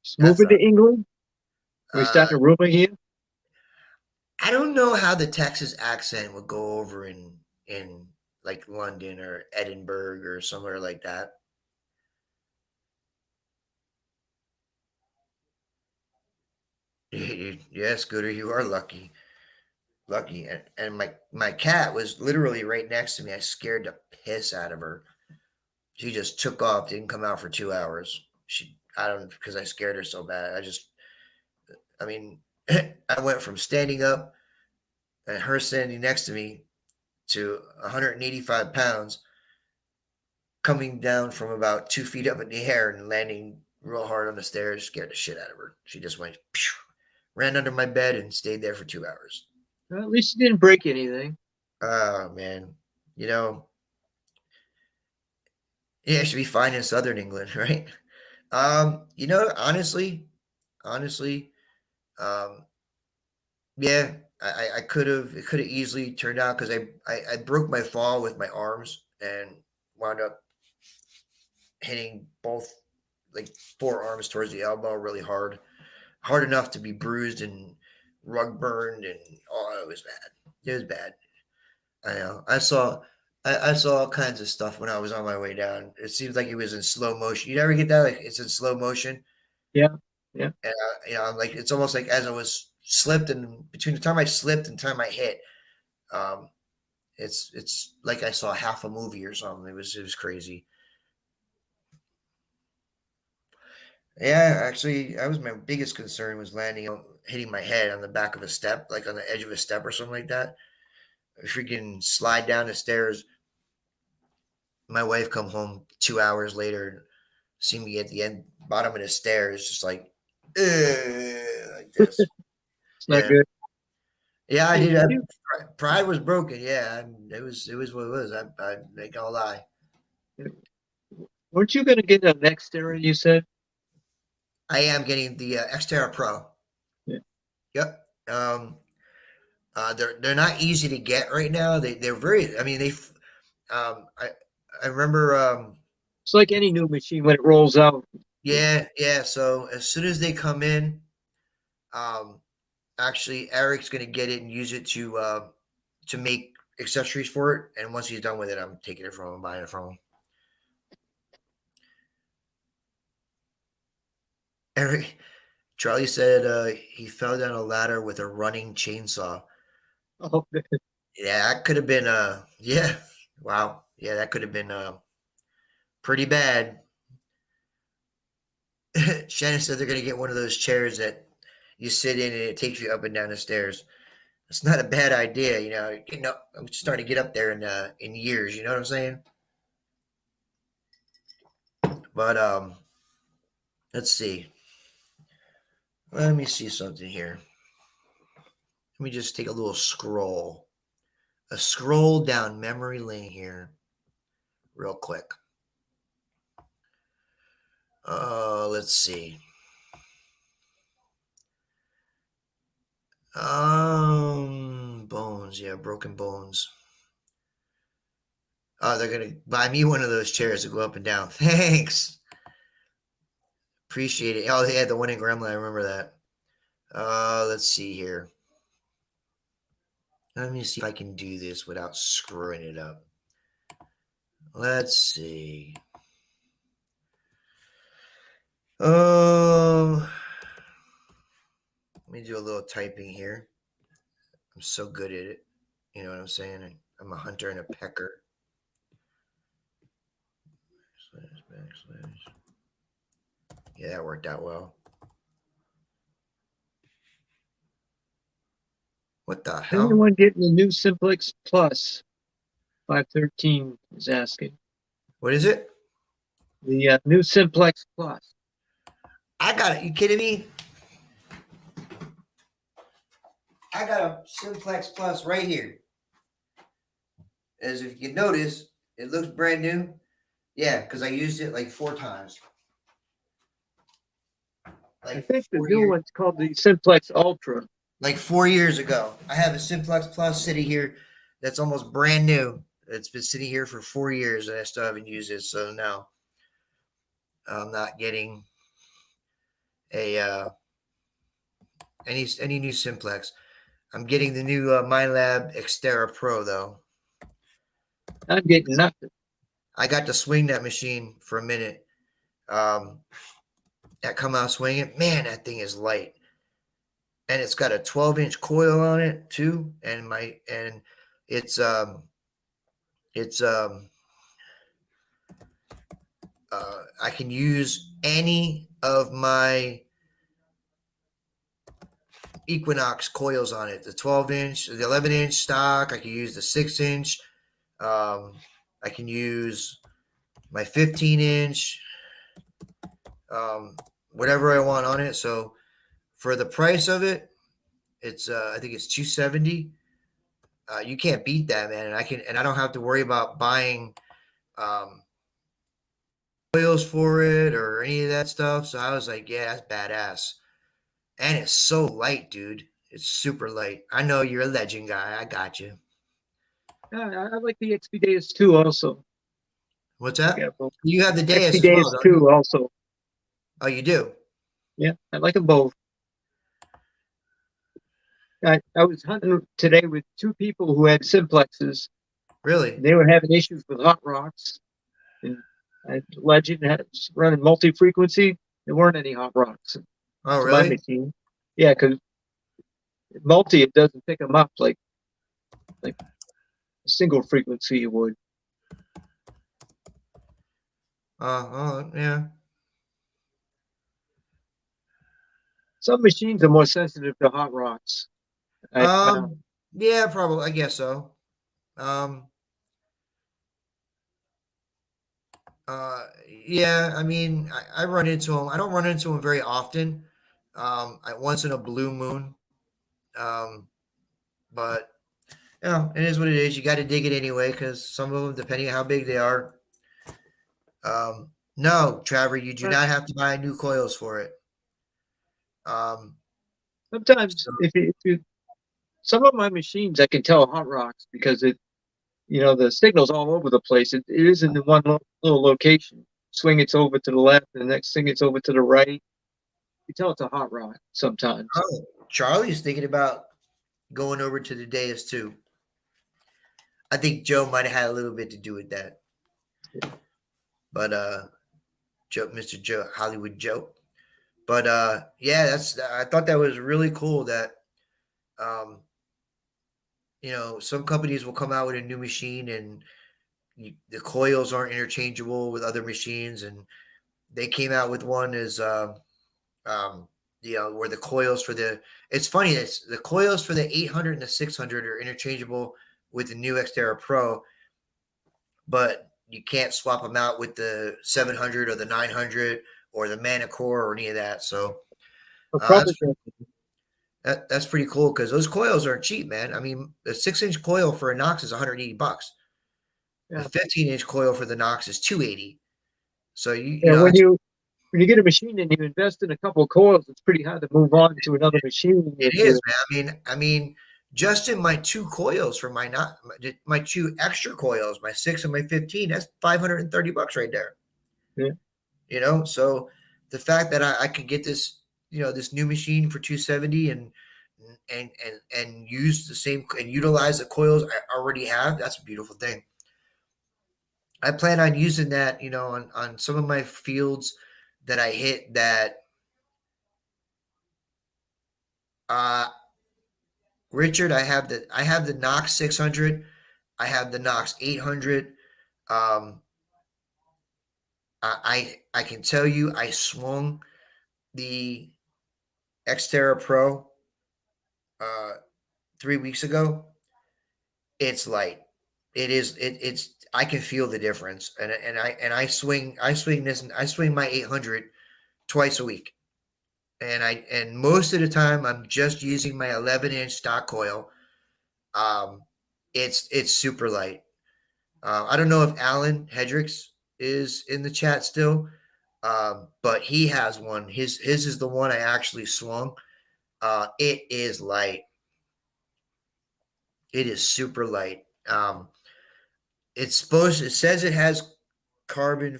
Just that's moving to England? Are we uh, starting a rumor here? I don't know how the Texas accent would go over in like London or Edinburgh or somewhere like that. Yes, Scooter, you are lucky. Lucky. And my cat was literally right next to me. I scared the piss out of her. She just took off, didn't come out for 2 hours. I don't, because I scared her so bad. I mean, I went from standing up and her standing next to me to 185 pounds, coming down from about 2 feet up in the air and landing real hard on the stairs, scared the shit out of her. She just went, phew, ran under my bed and stayed there for 2 hours. Well, at least you didn't break anything. Oh, man. You know, yeah, it should be fine in Southern England, right? Honestly, um, yeah, I could have, it could have easily turned out because I broke my fall with my arms and wound up hitting both like forearms towards the elbow really hard enough to be bruised and rug burned, and oh, it was bad. It was bad. I know. I saw all kinds of stuff when I was on my way down. It seems like it was in slow motion. You never get that? Like it's in slow motion. Yeah, yeah. And I'm like it's almost like as I was slipped and between the time I slipped and the time I hit, um, it's like I saw half a movie or something. It was crazy. Yeah, actually, that was my biggest concern was landing hitting my head on the back of a step, like on the edge of a step or something like that. Freaking slide down the stairs. My wife come home 2 hours later, see me at the end bottom of the stairs, just like, like this. It's not Yeah, good. yeah, I Hey, did. did you, Pride was broken. Yeah, it was what it was. I ain't gonna lie. weren't you going to get a Nextera, you said? I am getting the Xterra Pro. Yeah. Yep. They're not easy to get right now. They're very. I mean, I remember. It's like any new machine when it rolls out. Yeah. So as soon as they come in, um, actually Eric's gonna get it and use it to make accessories for it. And once he's done with it, I'm taking it from him, buying it from him. Eric Charlie said he fell down a ladder with a running chainsaw. Oh, Yeah, that could have been yeah. Wow. Yeah, that could have been pretty bad. Shannon said they're gonna get one of those chairs that you sit in and it takes you up and down the stairs. It's not a bad idea, you know. I'm starting to get up there in years. You know what I'm saying? But let's see. Let me see something here. Let me just take a little a scroll down memory lane here, real quick. Let's see. Bones, yeah, broken bones. Oh, they're gonna buy me one of those chairs to go up and down. Thanks, appreciate it. Oh, they had the one in Gremlin. I remember that. Let's see here. Let me see if I can do this without screwing it up. Let's see. Oh, let me do a little typing here. I'm so good at it. You know what I'm saying? I'm a hunter and a pecker. Backslash. Yeah, that worked out well. What the hell? Anyone getting the new Simplex Plus? 513 is asking. What is it? The new Simplex Plus. I got it. You kidding me? I got a Simplex Plus right here. As if you notice, it looks brand new. Yeah, because I used it like 4 times. I think the new one's called the Simplex Ultra. Like 4 years ago. I have a Simplex Plus sitting here that's almost brand new. It's been sitting here for 4 years and I still haven't used it. So no, I'm not getting a any new Simplex. I'm getting the new MindLab Xterra Pro though. I'm getting nothing. I got to swing that machine for a minute. That come out swinging, man, that thing is light. And it's got a 12-inch coil on it too, and it's I can use any of my Equinox coils on it. The 12-inch, the 11-inch stock. I can use the 6-inch. I can use my 15-inch. Whatever I want on it. So for the price of it, it's I think it's $270. You can't beat that, man. And I don't have to worry about buying oils for it or any of that stuff. So I was like, yeah, that's badass. And it's so light, dude. It's super light. I know you're a legend guy. I got you. I like the XP Deus 2 also. What's that? Yeah, You have the Deus XP as well, Deus don't you? 2 also. Oh, you do? Yeah, I like them both. I was hunting today with 2 people who had Simplexes. Really? They were having issues with hot rocks. And Legend was running multi-frequency. There weren't any hot rocks. Oh, My really? machine. Yeah, because multi, it doesn't pick them up like a single frequency would. Yeah. Some machines are more sensitive to hot rocks. Yeah, probably. I guess so. Yeah. I mean, I run into them. I don't run into them very often. Once in a blue moon. But you know, it is what it is. You got to dig it anyway, because some of them, depending on how big they are. No, Trevor, you do not have to buy new coils for it. Sometimes, if you, some of my machines, I can tell hot rocks because the signal's all over the place. It isn't in one little location. Swing it's over to the left, and the next thing it's over to the right. You tell it's a hot rock sometimes. Oh, Charlie's thinking about going over to the Deus too. I think Joe might have had a little bit to do with that. But Mr. Joe, Hollywood Joe. But yeah, I thought that was really cool that some companies will come out with a new machine and the coils aren't interchangeable with other machines, and they came out with one as where the coils for it's funny, the coils for the 800 and the 600 are interchangeable with the new Xterra Pro, but you can't swap them out with the 700 or the 900 or the Manicore or any of that. So that's pretty cool, because those coils aren't cheap, man. I mean, the 6-inch coil for a Knox is $180. Yeah. The 15-inch coil for the Knox is $280. So when you get a machine and you invest in a couple of coils, it's pretty hard to move on to another machine. It is, man. I mean, just in my 2 coils for my 2 extra coils, my 6 and my 15, that's $530 right there. Yeah. So the fact that I could get this, this new machine for $270 and use the same and utilize the coils I already have, that's a beautiful thing. I plan on using that, on some of my fields that I hit that Richard, I have the Knox 600, I have the Knox 800. Um, I can tell you, I swung the Xterra Pro 3 weeks ago. It's light. It's I can feel the difference, and I swing this, and I swing my 800 twice a week, and most of the time I'm just using my 11-inch stock coil. Um, it's super light. I don't know if Alan Hedricks is in the chat still, but he has one. His is the one I actually swung. It is light. It is super light. It says it has carbon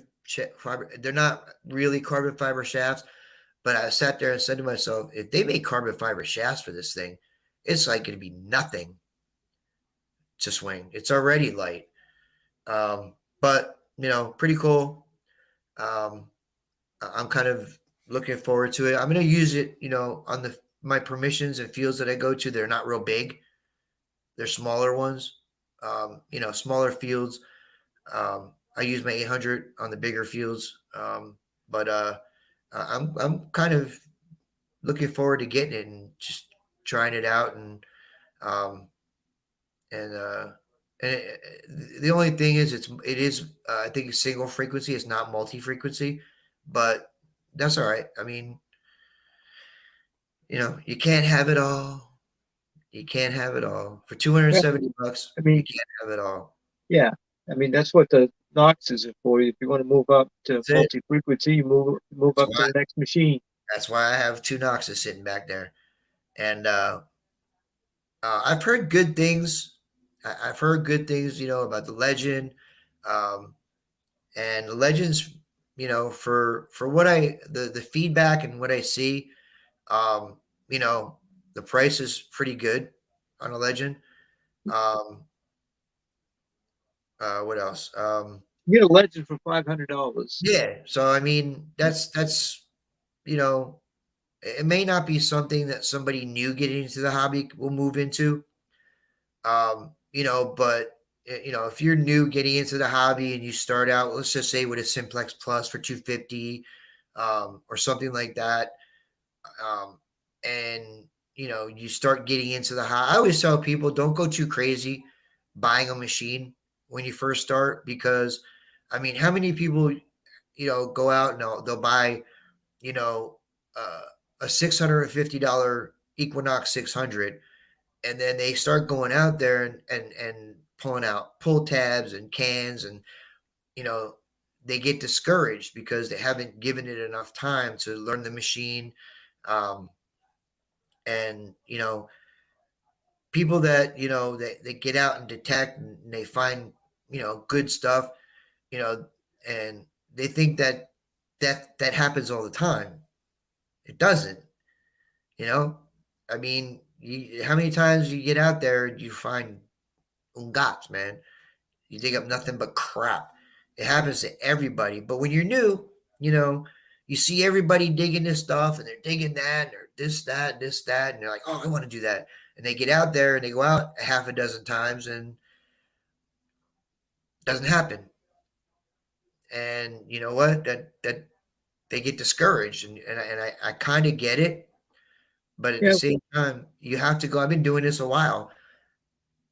fiber. They're not really carbon fiber shafts, but I sat there and said to myself, if they make carbon fiber shafts for this thing, it's like going to be nothing to swing. It's already light. But pretty cool. I'm kind of looking forward to it. I'm going to use it, on my permissions and fields that I go to. They're not real big. They're smaller ones, smaller fields. I use my 800 on the bigger fields. But I'm kind of looking forward to getting it and just trying it out. The only thing is it is I think single frequency. It's not multi-frequency, but that's all right. I mean, you can't have it all. You can't have it all for $270. I mean, you can't have it all. Yeah, I mean that's what the Knoxes are for. If you want to move up to That's it. multi-frequency, you move That's up to why- the next machine. That's why I have two Knoxes sitting back there, and I've heard good things. I've heard good things, about the Legend, and the Legends. For what the feedback and what I see, the price is pretty good on a Legend. What else? You get a Legend for $500. Yeah. So I mean, that's it may not be something that somebody new getting into the hobby will move into. But if you're new getting into the hobby and you start out, let's just say with a Simplex Plus for 250, or something like that, and you start getting into the hobby. I always tell people, don't go too crazy buying a machine when you first start, because I mean, how many people go out and they'll buy a $650 Equinox 600, and then they start going out there and pulling out pull tabs and cans, and they get discouraged because they haven't given it enough time to learn the machine. And people that they get out and detect, and they find good stuff, and they think that happens all the time. It doesn't. I mean, how many times you get out there and you find ungats, man? You dig up nothing but crap. It happens to everybody. But when you're new, you see everybody digging this stuff, and they're digging that, and they're this, that, and they're like, oh, I want to do that. And they get out there and they go out a half a dozen times, and it doesn't happen. And you know what? That they get discouraged, and I kind of get it. But at the same time, you have to go. I've been doing this a while.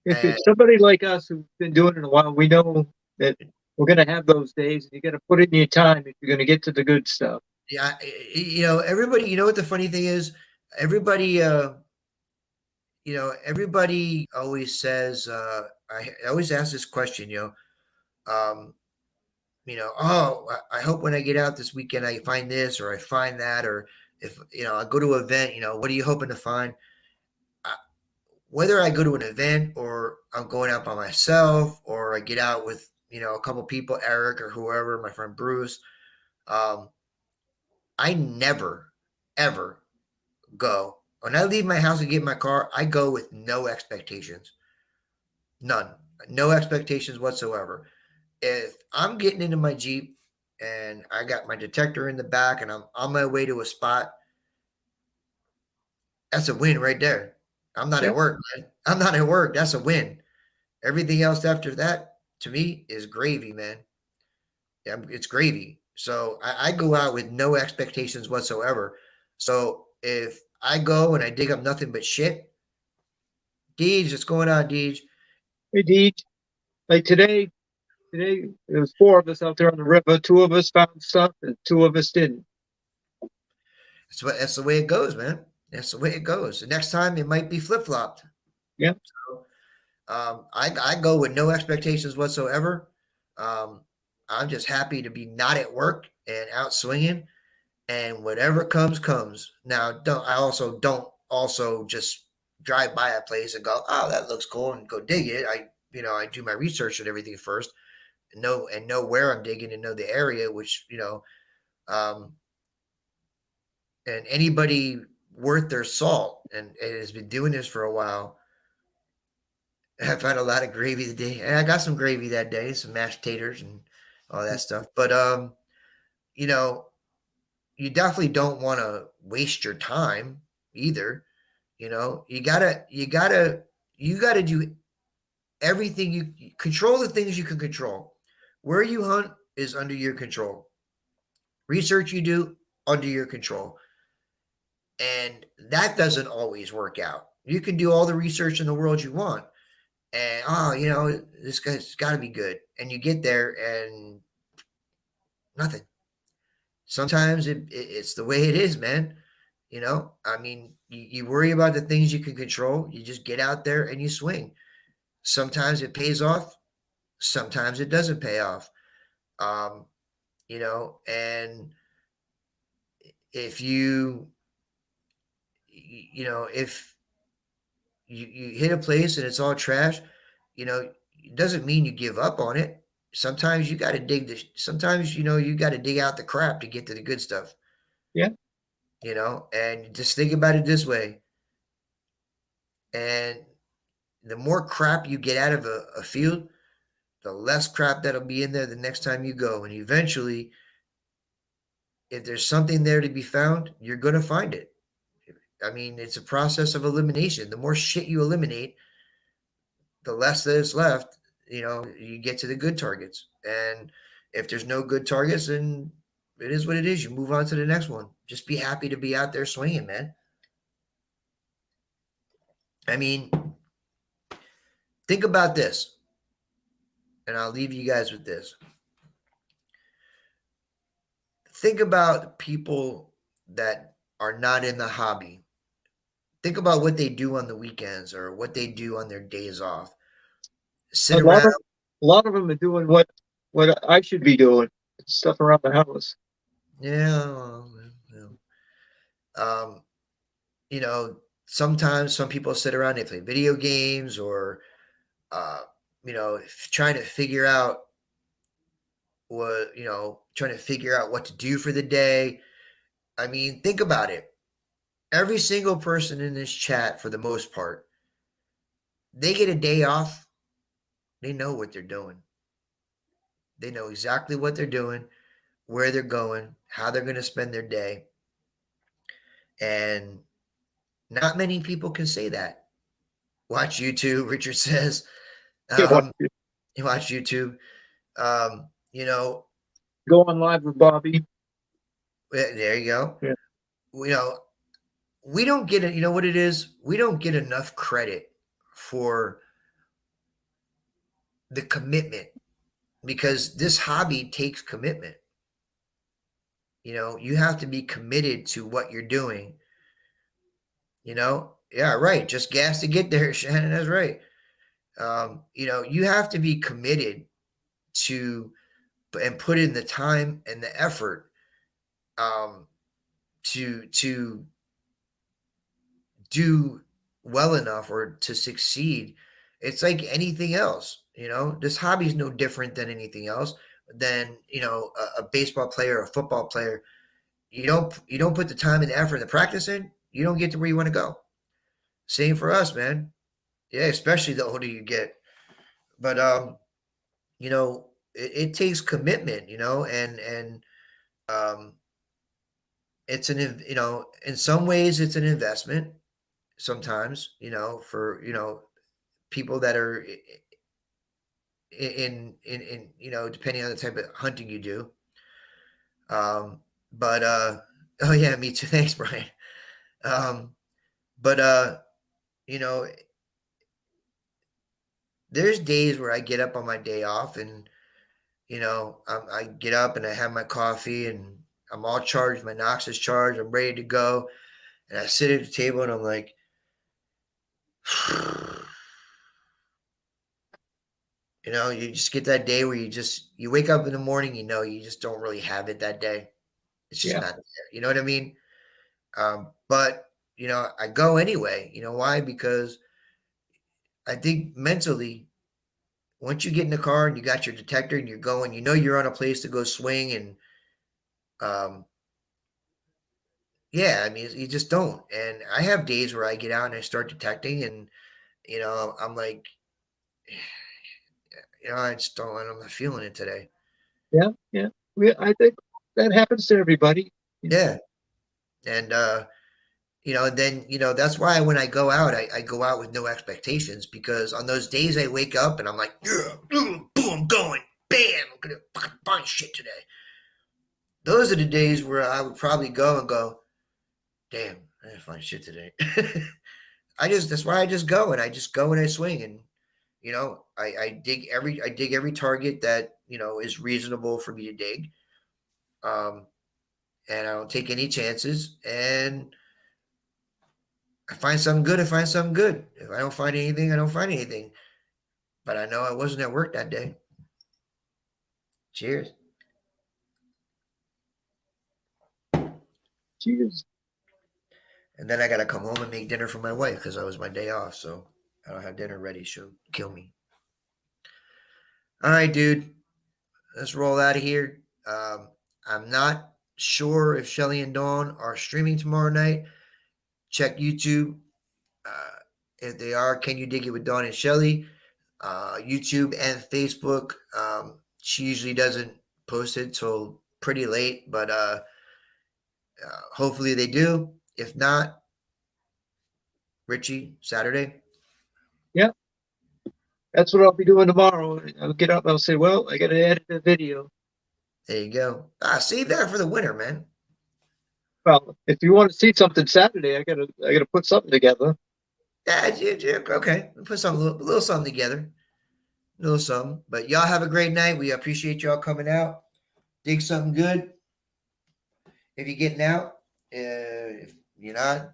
If it's somebody like us who's been doing it a while, we know that we're going to have those days, and you got to put in your time if you're going to get to the good stuff. Yeah, everybody. What the funny thing is, everybody. Everybody always says. I always ask this question. Oh, I hope when I get out this weekend I find this or I find that, or if I go to an event, what are you hoping to find? Whether I go to an event or I'm going out by myself, or I get out with a couple people, Eric or whoever, my friend Bruce, I never ever go when I leave my house and get in my car. I go with no expectations, none, no expectations whatsoever. If I'm getting into my Jeep and I got my detector in the back and I'm on my way to a spot, that's a win right there. I'm not Yeah. at work, man. I'm not at work. That's a win. Everything else after that, to me, is gravy, man. Yeah, it's gravy. So I go out with no expectations whatsoever. So if I go and I dig up nothing but shit, Deej, what's going on, Deej? Hey, Deej. Like today there was four of us out there on the river. Two of us found stuff, and two of us didn't. That's the way it goes, man. That's the way it goes. The next time it might be flip flopped. Yeah. So, I go with no expectations whatsoever. Um, I'm just happy to be not at work and out swinging, and whatever comes comes. Now, I also don't also just drive by a place and go, oh, that looks cool, and go dig it. I do my research and everything first, and know where I'm digging and know the area, which um, and anybody worth their salt and has been doing this for a while. I've had a lot of gravy today. And I got some gravy that day, some mashed taters and all that stuff. But you know, you definitely don't want to waste your time either. You gotta do everything you control the things you can control. Where you hunt is under your control. Research you do under your control. And that doesn't always work out. You can do all the research in the world you want. And this guy's got to be good. And you get there and nothing. Sometimes it's the way it is, man. I mean, you worry about the things you can control. You just get out there and you swing. Sometimes it pays off. Sometimes it doesn't pay off. And if if you hit a place and it's all trash, it doesn't mean you give up on it. Sometimes you got to sometimes, you got to dig out the crap to get to the good stuff. Yeah. And just think about it this way. And the more crap you get out of a field, the less crap that'll be in there the next time you go. And eventually, if there's something there to be found, you're going to find it. I mean, it's a process of elimination. The more shit you eliminate, the less that is left, you get to the good targets. And if there's no good targets, then it is what it is. You move on to the next one. Just be happy to be out there swinging, man. I mean, think about this, and I'll leave you guys with this. Think about people that are not in the hobby. Think about what they do on the weekends or what they do on their days off. Sit around. A lot of them are doing what I should be doing, stuff around the house. Yeah. Sometimes some people sit around, they play video games or, trying to figure out what to do for the day. I mean, think about it. Every single person in this chat, for the most part, they get a day off. They know what they're doing. They know exactly what they're doing, where they're going, how they're going to spend their day. And not many people can say that. Watch YouTube, Richard says. You watch YouTube. Go on live with Bobby. There you go. Yeah. We don't get it. You know what it is? We don't get enough credit for the commitment, because this hobby takes commitment. You have to be committed to what you're doing. Yeah, right. Just gas to get there, Shannon. That's right. You have to be committed to and put in the time and the effort to do well enough or to succeed. It's like anything else. This hobby is no different than anything else. Than a baseball player, a football player. You don't put the time and the effort and the practice in, you don't get to where you want to go. Same for us, man. Yeah, especially the older you get. But it takes commitment, and it's in some ways it's an investment. Sometimes, for people that are in depending on the type of hunting you do. But oh yeah, me too. Thanks, Brian. But you know, there's days where I get up on my day off, and I get up and I have my coffee and I'm all charged. My Nox is charged. I'm ready to go, and I sit at the table and I'm like, you just get that day where you wake up in the morning, you just don't really have it that day. It's just Yeah. not there. You know what I mean? But I go anyway. You know why? Because I think mentally, once you get in the car and you got your detector and you're going, you're on a place to go swing, and yeah, I mean, you just don't. And I have days where I get out and I start detecting, and I'm like, I just don't. I'm not feeling it today. Yeah. Yeah. I think that happens to everybody. Yeah, and and then that's why when I go out, I go out with no expectations, because on those days I wake up and I'm like, yeah, boom, I'm going, bam, I'm gonna fucking find shit today. Those are the days where I would probably go and go, damn, I didn't find shit today. That's why I just go, and I just go and I swing, and I dig every target that is reasonable for me to dig, and I don't take any chances, and I find something good. I find something good. If I don't find anything, I don't find anything. But I know I wasn't at work that day. Cheers. Cheers. And then I got to come home and make dinner for my wife because I was my day off. So I don't have dinner ready. She'll kill me. All right, dude. Let's roll out of here. I'm not sure if Shelly and Dawn are streaming tomorrow night. Check YouTube. If they are, Can You Dig It with Dawn and Shelly? YouTube and Facebook. She usually doesn't post it till pretty late, but hopefully they do. If not, Richie, Saturday. Yeah. That's what I'll be doing tomorrow. I'll get up. I'll say, well, I got to edit the video. There you go. Save that for the winter, man. Well, if you want to see something Saturday, I gotta put something together. Yeah, okay. Put a little something together. A little something. But y'all have a great night. We appreciate y'all coming out. Dig something good. If you're getting out, if you're not,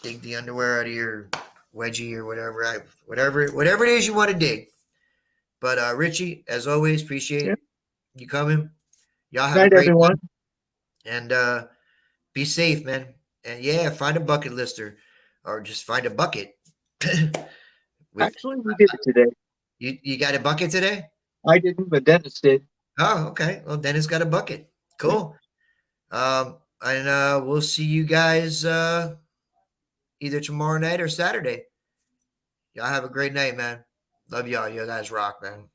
dig the underwear out of your wedgie or whatever it is you want to dig. But Richie, as always, appreciate you coming. Y'all have Night, a great everyone. night. And be safe, man. And yeah, find a bucket lister, or just find a bucket. Actually, we did it today. You got a bucket today? I didn't, but Dennis did. Oh, okay. Well, Dennis got a bucket. Cool. And we'll see you guys either tomorrow night or Saturday. Y'all have a great night, man. Love y'all. You guys rock, man.